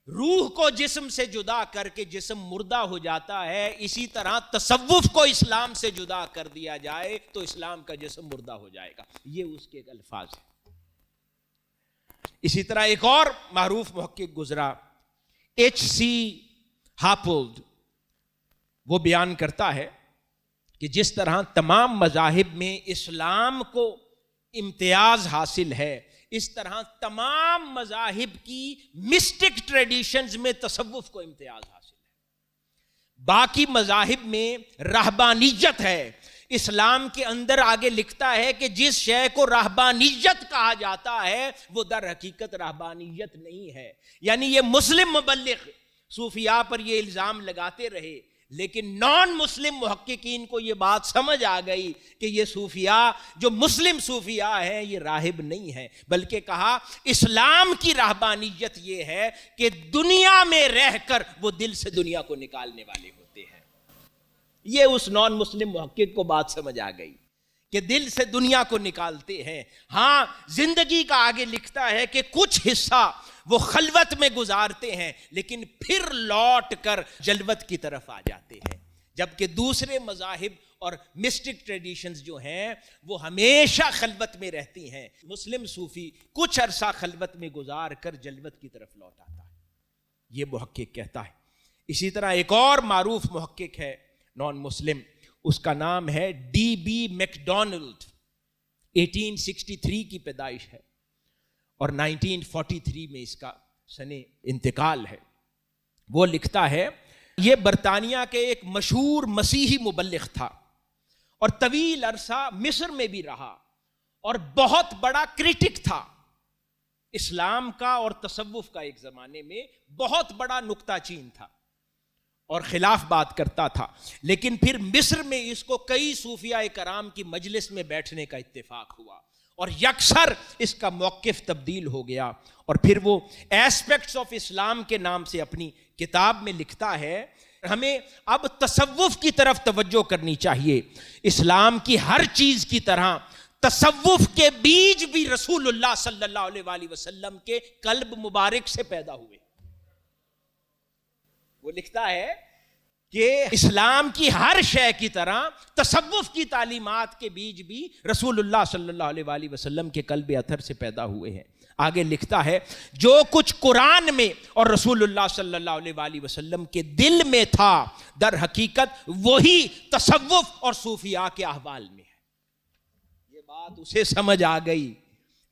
روح کو جسم سے جدا کر کے جسم مردہ ہو جاتا ہے، اسی طرح تصوف کو اسلام سے جدا کر دیا جائے تو اسلام کا جسم مردہ ہو جائے گا۔ یہ اس کے الفاظ ہیں۔ اسی طرح ایک اور معروف محقق گزرا، H.C. ہاپولڈ، وہ بیان کرتا ہے کہ جس طرح تمام مذاہب میں اسلام کو امتیاز حاصل ہے، اس طرح تمام مذاہب کی مسٹک ٹریڈیشنز میں تصوف کو امتیاز حاصل ہے۔ باقی مذاہب میں رہبانیت ہے، اسلام کے اندر آگے لکھتا ہے کہ جس شے کو رہبانیت کہا جاتا ہے وہ در حقیقت رہبانیت نہیں ہے۔ یعنی یہ مسلم مبلغ صوفیاء پر یہ الزام لگاتے رہے، لیکن نان مسلم محققین کو یہ بات سمجھ آ گئی کہ یہ صوفیاء جو مسلم صوفیاء ہیں یہ راہب نہیں ہیں، بلکہ کہا اسلام کی رہبانیت یہ ہے کہ دنیا میں رہ کر وہ دل سے دنیا کو نکالنے والے ہوتے ہیں۔ یہ اس نان مسلم محقق کو بات سمجھ آ گئی کہ دل سے دنیا کو نکالتے ہیں۔ ہاں، زندگی کا آگے لکھتا ہے کہ کچھ حصہ وہ خلوت میں گزارتے ہیں لیکن پھر لوٹ کر جلوت کی طرف آ جاتے ہیں، جبکہ دوسرے مذاہب اور مسٹک ٹریڈیشنز جو ہیں وہ ہمیشہ خلوت میں رہتی ہیں۔ مسلم صوفی کچھ عرصہ خلوت میں گزار کر جلوت کی طرف لوٹ آتا ہے، یہ محقق کہتا ہے۔ اسی طرح ایک اور معروف محقق ہے نان مسلم، اس کا نام ہے D.B. میکڈونلڈ، 1863 کی پیدائش ہے اور 1943 میں اس کا سن انتقال ہے۔ وہ لکھتا ہے، یہ برطانیہ کے ایک مشہور مسیحی مبلغ تھا اور طویل عرصہ مصر میں بھی رہا اور بہت بڑا کرٹک تھا اسلام کا اور تصوف کا، ایک زمانے میں بہت بڑا نکتہ چین تھا اور خلاف بات کرتا تھا، لیکن پھر مصر میں اس کو کئی صوفیاء کرام کی مجلس میں بیٹھنے کا اتفاق ہوا اور یکسر اس کا موقف تبدیل ہو گیا، اور پھر وہ ایسپیکٹس آف اسلام کے نام سے اپنی کتاب میں لکھتا ہے ہمیں اب تصوف کی طرف توجہ کرنی چاہیے۔ اسلام کی ہر چیز کی طرح تصوف کے بیج بھی رسول اللہ صلی اللہ علیہ وآلہ وسلم کے قلب مبارک سے پیدا ہوئے۔ وہ لکھتا ہے کہ اسلام کی ہر شے کی طرح تصوف کی تعلیمات کے بیج بھی رسول اللہ صلی اللہ علیہ وآلہ وسلم کے قلب اطہر سے پیدا ہوئے ہیں۔ آگے لکھتا ہے جو کچھ قرآن میں اور رسول اللہ صلی اللہ علیہ وآلہ وسلم کے دل میں تھا در حقیقت وہی تصوف اور صوفیاء کے احوال میں ہے۔ یہ بات اسے سمجھ آ گئی،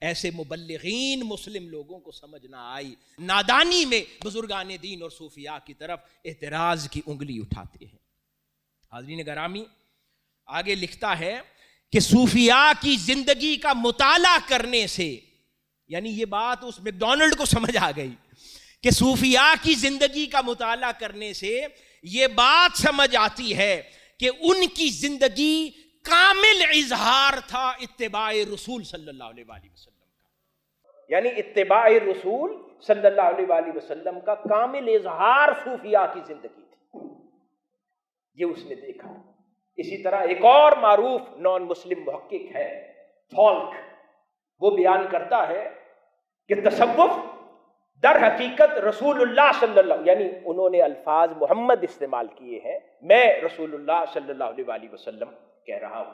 ایسے مبلغین مسلم لوگوں کو سمجھ نہ آئی، نادانی میں بزرگان دین اور صوفیاء کی طرف اعتراض کی انگلی اٹھاتے ہیں۔ حاضرین گرامی، آگے لکھتا ہے کہ صوفیاء کی زندگی کا مطالعہ کرنے سے، یعنی یہ بات اس میکڈونلڈ کو سمجھ آ گئی کہ صوفیاء کی زندگی کا مطالعہ کرنے سے یہ بات سمجھ آتی ہے کہ ان کی زندگی کامل اظہار تھا اتباع رسول صلی اللہ علیہ وآلہ وسلم کا، یعنی اتباع رسول صلی اللہ علیہ وآلہ وسلم کا کامل اظہار صوفیاء کی زندگی تھی، یہ اس نے دیکھا۔ اسی طرح ایک اور معروف نان مسلم محقق ہے تھالک، وہ بیان کرتا ہے کہ تصوف در حقیقت رسول اللہ صلی اللہ، یعنی انہوں نے الفاظ محمد استعمال کیے ہیں، میں رسول اللہ صلی اللہ علیہ وآلہ وسلم کہہ رہا ہوں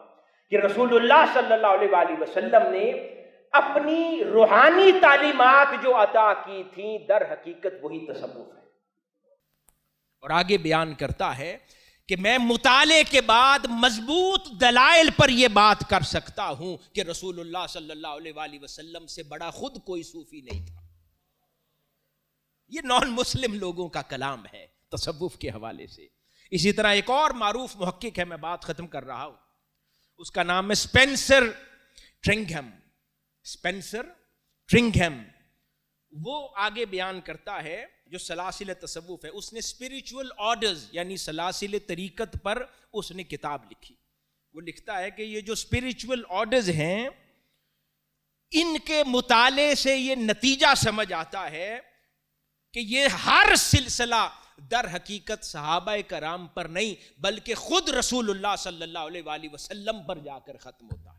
کہ رسول اللہ صلی اللہ علیہ وآلہ وسلم نے اپنی روحانی تعلیمات جو عطا کی تھیں در حقیقت وہی تصوف ہے۔ اور آگے بیان کرتا ہے کہ میں مطالعے کے بعد مضبوط دلائل پر یہ بات کر سکتا ہوں کہ رسول اللہ صلی اللہ علیہ وآلہ وسلم سے بڑا خود کوئی صوفی نہیں تھا۔ یہ نان مسلم لوگوں کا کلام ہے تصوف کے حوالے سے۔ اسی طرح ایک اور معروف محقق ہے، میں بات ختم کر رہا ہوں، اس کا نام ہے اسپینسر ٹرنگھم. اسپینسر ٹرنگھم وہ آگے بیان کرتا ہے، جو سلاسل تصوف ہے، اس نے اسپریچول آرڈرز یعنی سلاسل طریقت پر اس نے کتاب لکھی. وہ لکھتا ہے کہ یہ جو اسپریچول آرڈرز ہیں، ان کے مطالعے سے یہ نتیجہ سمجھ آتا ہے کہ یہ ہر سلسلہ در حقیقت صحابہ کرام پر نہیں بلکہ خود رسول اللہ صلی اللہ علیہ وآلہ وسلم پر جا کر ختم ہوتا ہے،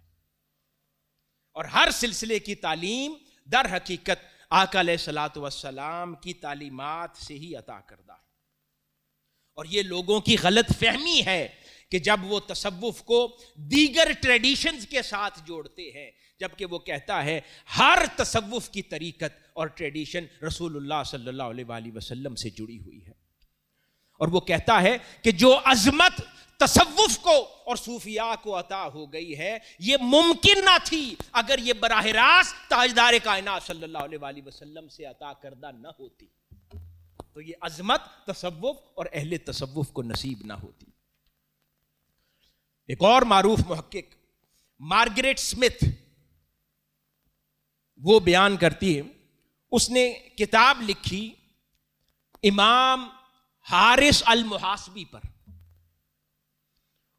اور ہر سلسلے کی تعلیم در حقیقت آقا علیہ الصلوۃ والسلام کی تعلیمات سے ہی عطا کردہ ہے. اور یہ لوگوں کی غلط فہمی ہے کہ جب وہ تصوف کو دیگر ٹریڈیشنز کے ساتھ جوڑتے ہیں، جبکہ وہ کہتا ہے ہر تصوف کی طریقت اور ٹریڈیشن رسول اللہ صلی اللہ علیہ وآلہ وسلم سے جڑی ہوئی ہے. اور وہ کہتا ہے کہ جو عظمت تصوف کو اور صوفیاء کو عطا ہو گئی ہے، یہ ممکن نہ تھی اگر یہ براہ راست تاجدار کائنات صلی اللہ علیہ وآلہ وسلم سے عطا کردہ نہ ہوتی. تو یہ عظمت تصوف اور اہل تصوف کو نصیب نہ ہوتی. ایک اور معروف محقق مارگریٹ سمتھ وہ بیان کرتی ہے، اس نے کتاب لکھی امام حارث المحاسبی پر،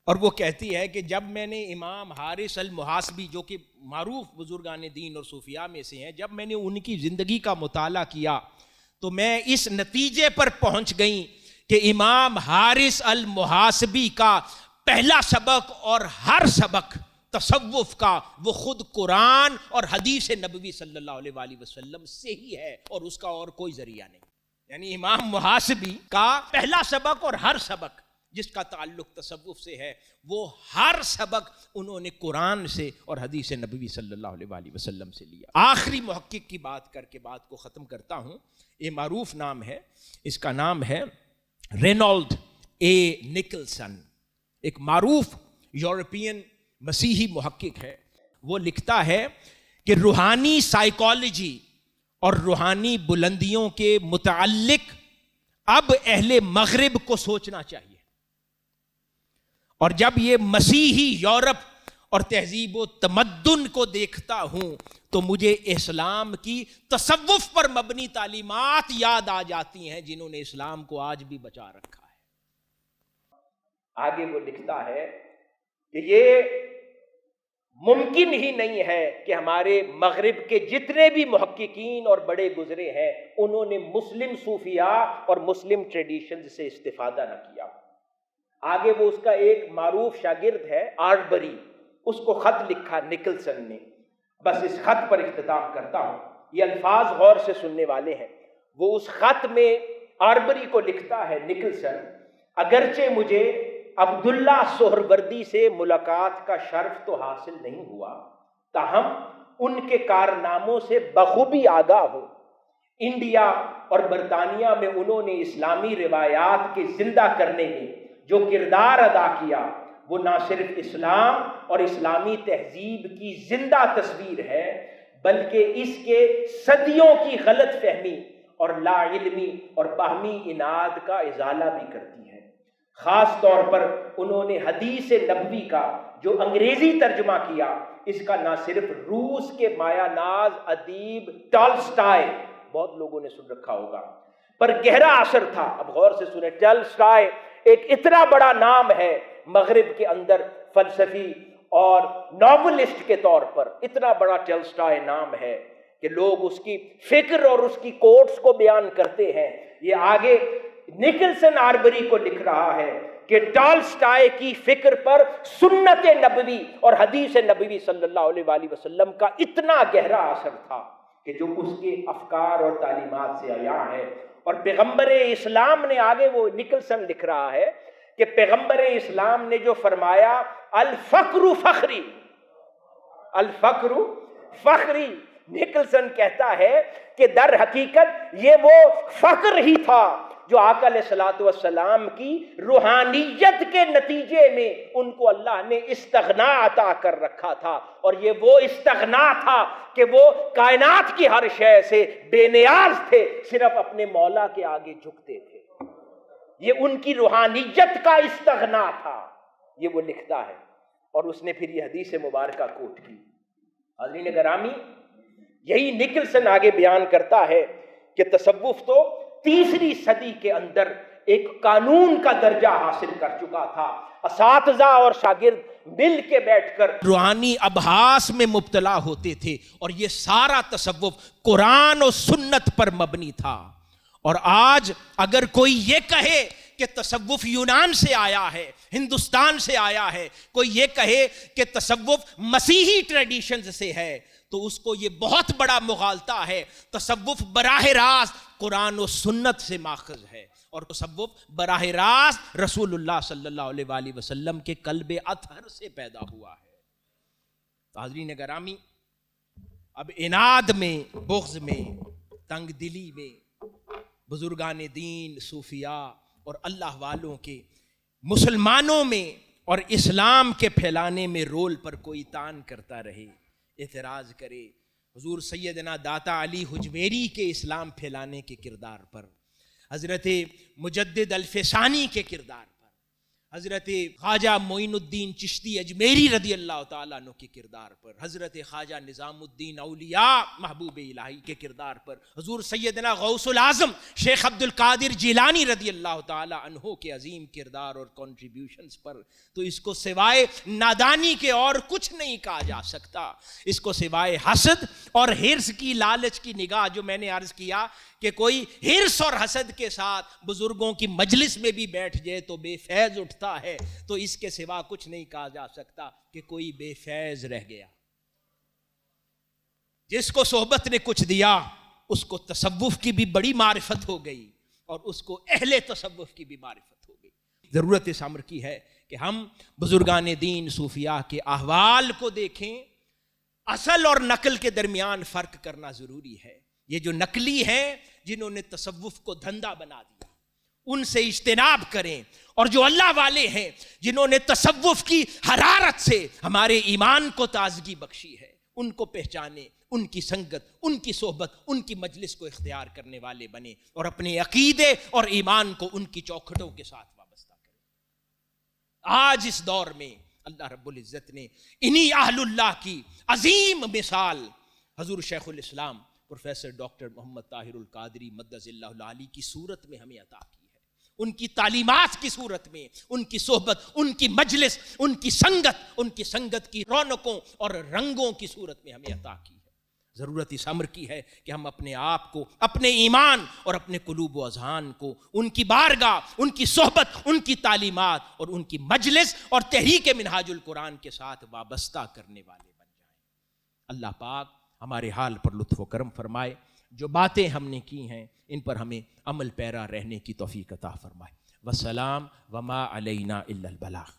اور وہ کہتی ہے کہ جب میں نے امام حارث المحاسبی جو کہ معروف بزرگان دین اور صوفیاء میں سے ہیں، جب میں نے ان کی زندگی کا مطالعہ کیا تو میں اس نتیجے پر پہنچ گئی کہ امام حارث المحاسبی کا پہلا سبق اور ہر سبق تصوف کا وہ خود قرآن اور حدیث نبوی صلی اللہ علیہ وآلہ وسلم سے ہی ہے، اور اس کا اور کوئی ذریعہ نہیں. یعنی امام محاسبی کا پہلا سبق اور ہر سبق جس کا تعلق تصوف سے ہے، وہ ہر سبق انہوں نے قرآن سے اور حدیث نبوی صلی اللہ علیہ وآلہ وسلم سے لیا. آخری محقق کی بات کر کے بات کو ختم کرتا ہوں. یہ معروف نام ہے، اس کا نام ہے رینالڈ اے نکلسن، ایک معروف یورپین مسیحی محقق ہے. وہ لکھتا ہے کہ روحانی سائیکالوجی اور روحانی بلندیوں کے متعلق اب اہل مغرب کو سوچنا چاہیے، اور جب یہ مسیحی یورپ اور تہذیب و تمدن کو دیکھتا ہوں تو مجھے اسلام کی تصوف پر مبنی تعلیمات یاد آ جاتی ہیں جنہوں نے اسلام کو آج بھی بچا رکھا ہے. آگے وہ لکھتا ہے کہ یہ ممکن ہی نہیں ہے کہ ہمارے مغرب کے جتنے بھی محققین اور بڑے گزرے ہیں انہوں نے مسلم صوفیاء اور مسلم ٹریڈیشن سے استفادہ نہ کیا. آگے وہ اس کا ایک معروف شاگرد ہے آربری، اس کو خط لکھا نکلسن نے. بس اس خط پر اختتام کرتا ہوں، یہ الفاظ غور سے سننے والے ہیں. وہ اس خط میں آربری کو لکھتا ہے نکلسن، اگرچہ مجھے عبداللہ سہروردی سے ملاقات کا شرف تو حاصل نہیں ہوا، تاہم ان کے کارناموں سے بخوبی آگاہ ہوں. انڈیا اور برطانیہ میں انہوں نے اسلامی روایات کے زندہ کرنے میں جو کردار ادا کیا وہ نہ صرف اسلام اور اسلامی تہذیب کی زندہ تصویر ہے بلکہ اس کے صدیوں کی غلط فہمی اور لا علمی اور باہمی اناد کا ازالہ بھی کرتی ہے. خاص طور پر انہوں نے حدیث نبوی کا جو انگریزی ترجمہ کیا، اس کا نہ صرف روس کے مایا ناز ادیب ٹالسٹائے، بہت لوگوں نے سن رکھا ہوگا، پر گہرا اثر تھا. اب غور سے سنیں، ٹالسٹائے ایک اتنا بڑا نام ہے مغرب کے اندر فلسفی اور ناولسٹ کے طور پر، اتنا بڑا ٹالسٹائے نام ہے کہ لوگ اس کی فکر اور اس کی کوٹس کو بیان کرتے ہیں. یہ آگے نکلسن آربری کو لکھ رہا ہے کہ ٹالسٹائے کی فکر پر سنت نبوی اور حدیث نبوی صلی اللہ علیہ وآلہ وسلم کا اتنا گہرا اثر تھا کہ جو اس کے افکار اور تعلیمات سے عیاں ہے. اور پیغمبر اسلام نے، آگے وہ نکلسن لکھ رہا ہے کہ پیغمبر اسلام نے جو فرمایا الفقر فخری، الفقر فخری، نکلسن کہتا ہے کہ در حقیقت یہ وہ فخر ہی تھا جو آقا علیہ الصلوۃ والسلام کی روحانیت کے نتیجے میں ان کو اللہ نے استغنا عطا کر رکھا تھا. اور یہ وہ استغنا تھا کہ وہ کائنات کی ہر شے سے بے نیاز تھے، صرف اپنے مولا کے آگے جھکتے تھے. یہ ان کی روحانیت کا استغنا تھا، یہ وہ لکھتا ہے، اور اس نے پھر یہ حدیث مبارکہ کوٹ کی۔ حاضرین گرامی، یہی نکلسن آگے بیان کرتا ہے کہ تصوف تو تیسری صدی کے اندر ایک قانون کا درجہ حاصل کر چکا تھا۔ اساتذہ اور شاگرد مل کے بیٹھ کر روحانی ابحاث میں مبتلا ہوتے تھے، اور یہ سارا تصوف قرآن و سنت پر مبنی تھا۔ اور آج اگر کوئی یہ کہے کہ تصوف یونان سے آیا ہے، ہندوستان سے آیا ہے، کوئی یہ کہے کہ تصوف مسیحی ٹریڈیشنز سے ہے، تو اس کو یہ بہت بڑا مغالطہ ہے۔ تصوف براہ راست قرآن و سنت سے ماخذ ہے، اور تصوف براہ راست رسول اللہ صلی اللہ علیہ وآلہ وسلم کے قلب اطہر سے پیدا ہوا ہے۔ حاضرین گرامی، اب اناد میں، بغض میں، تنگ دلی میں بزرگان دین، صوفیاء اور اللہ والوں کے مسلمانوں میں اور اسلام کے پھیلانے میں رول پر کوئی تان کرتا رہے، اعتراض کرے حضور سیدنا داتا علی حجویری کے اسلام پھیلانے کے کردار پر، حضرت مجدد الفسانی کے کردار پر، حضرت خواجہ معین الدین چشتی اجمیری رضی اللہ تعالیٰ عنہ کے کردار پر، حضرت خواجہ نظام الدین اولیاء محبوب الہی کے کردار پر، حضور سیدنا غوث العظم شیخ عبد القادر جیلانی رضی اللہ تعالیٰ عنہ کے عظیم کردار اور کنٹریبیوشنز پر، تو اس کو سوائے نادانی کے اور کچھ نہیں کہا جا سکتا۔ اس کو سوائے حسد اور ہرس کی، لالچ کی نگاہ، جو میں نے عرض کیا کہ کوئی ہرس اور حسد کے ساتھ بزرگوں کی مجلس میں بھی بیٹھ جائے تو بے فیض اٹھتا ہے، تو اس کے سوا کچھ نہیں کہا جا سکتا کہ کوئی بے فیض رہ گیا۔ جس کو صحبت نے کچھ دیا، اس کو تصوف کی بھی بڑی معرفت ہو گئی، اور اس کو اہل تصوف کی بھی معرفت ہو گئی۔ ضرورت اس امر کی ہے کہ ہم بزرگان دین، صوفیاء کے احوال کو دیکھیں۔ اصل اور نقل کے درمیان فرق کرنا ضروری ہے۔ یہ جو نقلی ہیں، جنہوں نے تصوف کو دھندا بنا دیا، ان سے اجتناب کریں، اور جو اللہ والے ہیں، جنہوں نے تصوف کی حرارت سے ہمارے ایمان کو تازگی بخشی ہے، ان کو پہچانیں، ان کی سنگت، ان کی صحبت، ان کی مجلس کو اختیار کرنے والے بنیں، اور اپنے عقیدے اور ایمان کو ان کی چوکھٹوں کے ساتھ وابستہ کریں۔ آج اس دور میں اللہ رب العزت نے انہی اہل اللہ کی عظیم مثال حضور شیخ الاسلام پروفیسر ڈاکٹر محمد طاہر القادری مدظ اللہ العالی کی صورت میں ہمیں عطا کی ہے، ان کی تعلیمات کی صورت میں، ان کی صحبت، ان کی مجلس، ان کی سنگت کی رونقوں اور رنگوں کی صورت میں ہمیں عطا کی ہے۔ ضرورت اس امر کی ہے کہ ہم اپنے آپ کو، اپنے ایمان اور اپنے قلوب و اذہان کو ان کی بارگاہ، ان کی صحبت، ان کی تعلیمات اور ان کی مجلس اور تحریک منہاج القرآن کے ساتھ وابستہ کرنے والے بن جائیں۔ اللہ پاک ہمارے حال پر لطف و کرم فرمائے، جو باتیں ہم نے کی ہیں ان پر ہمیں عمل پیرا رہنے کی توفیق عطا فرمائے۔ والسلام وما علینا الا البلاغ۔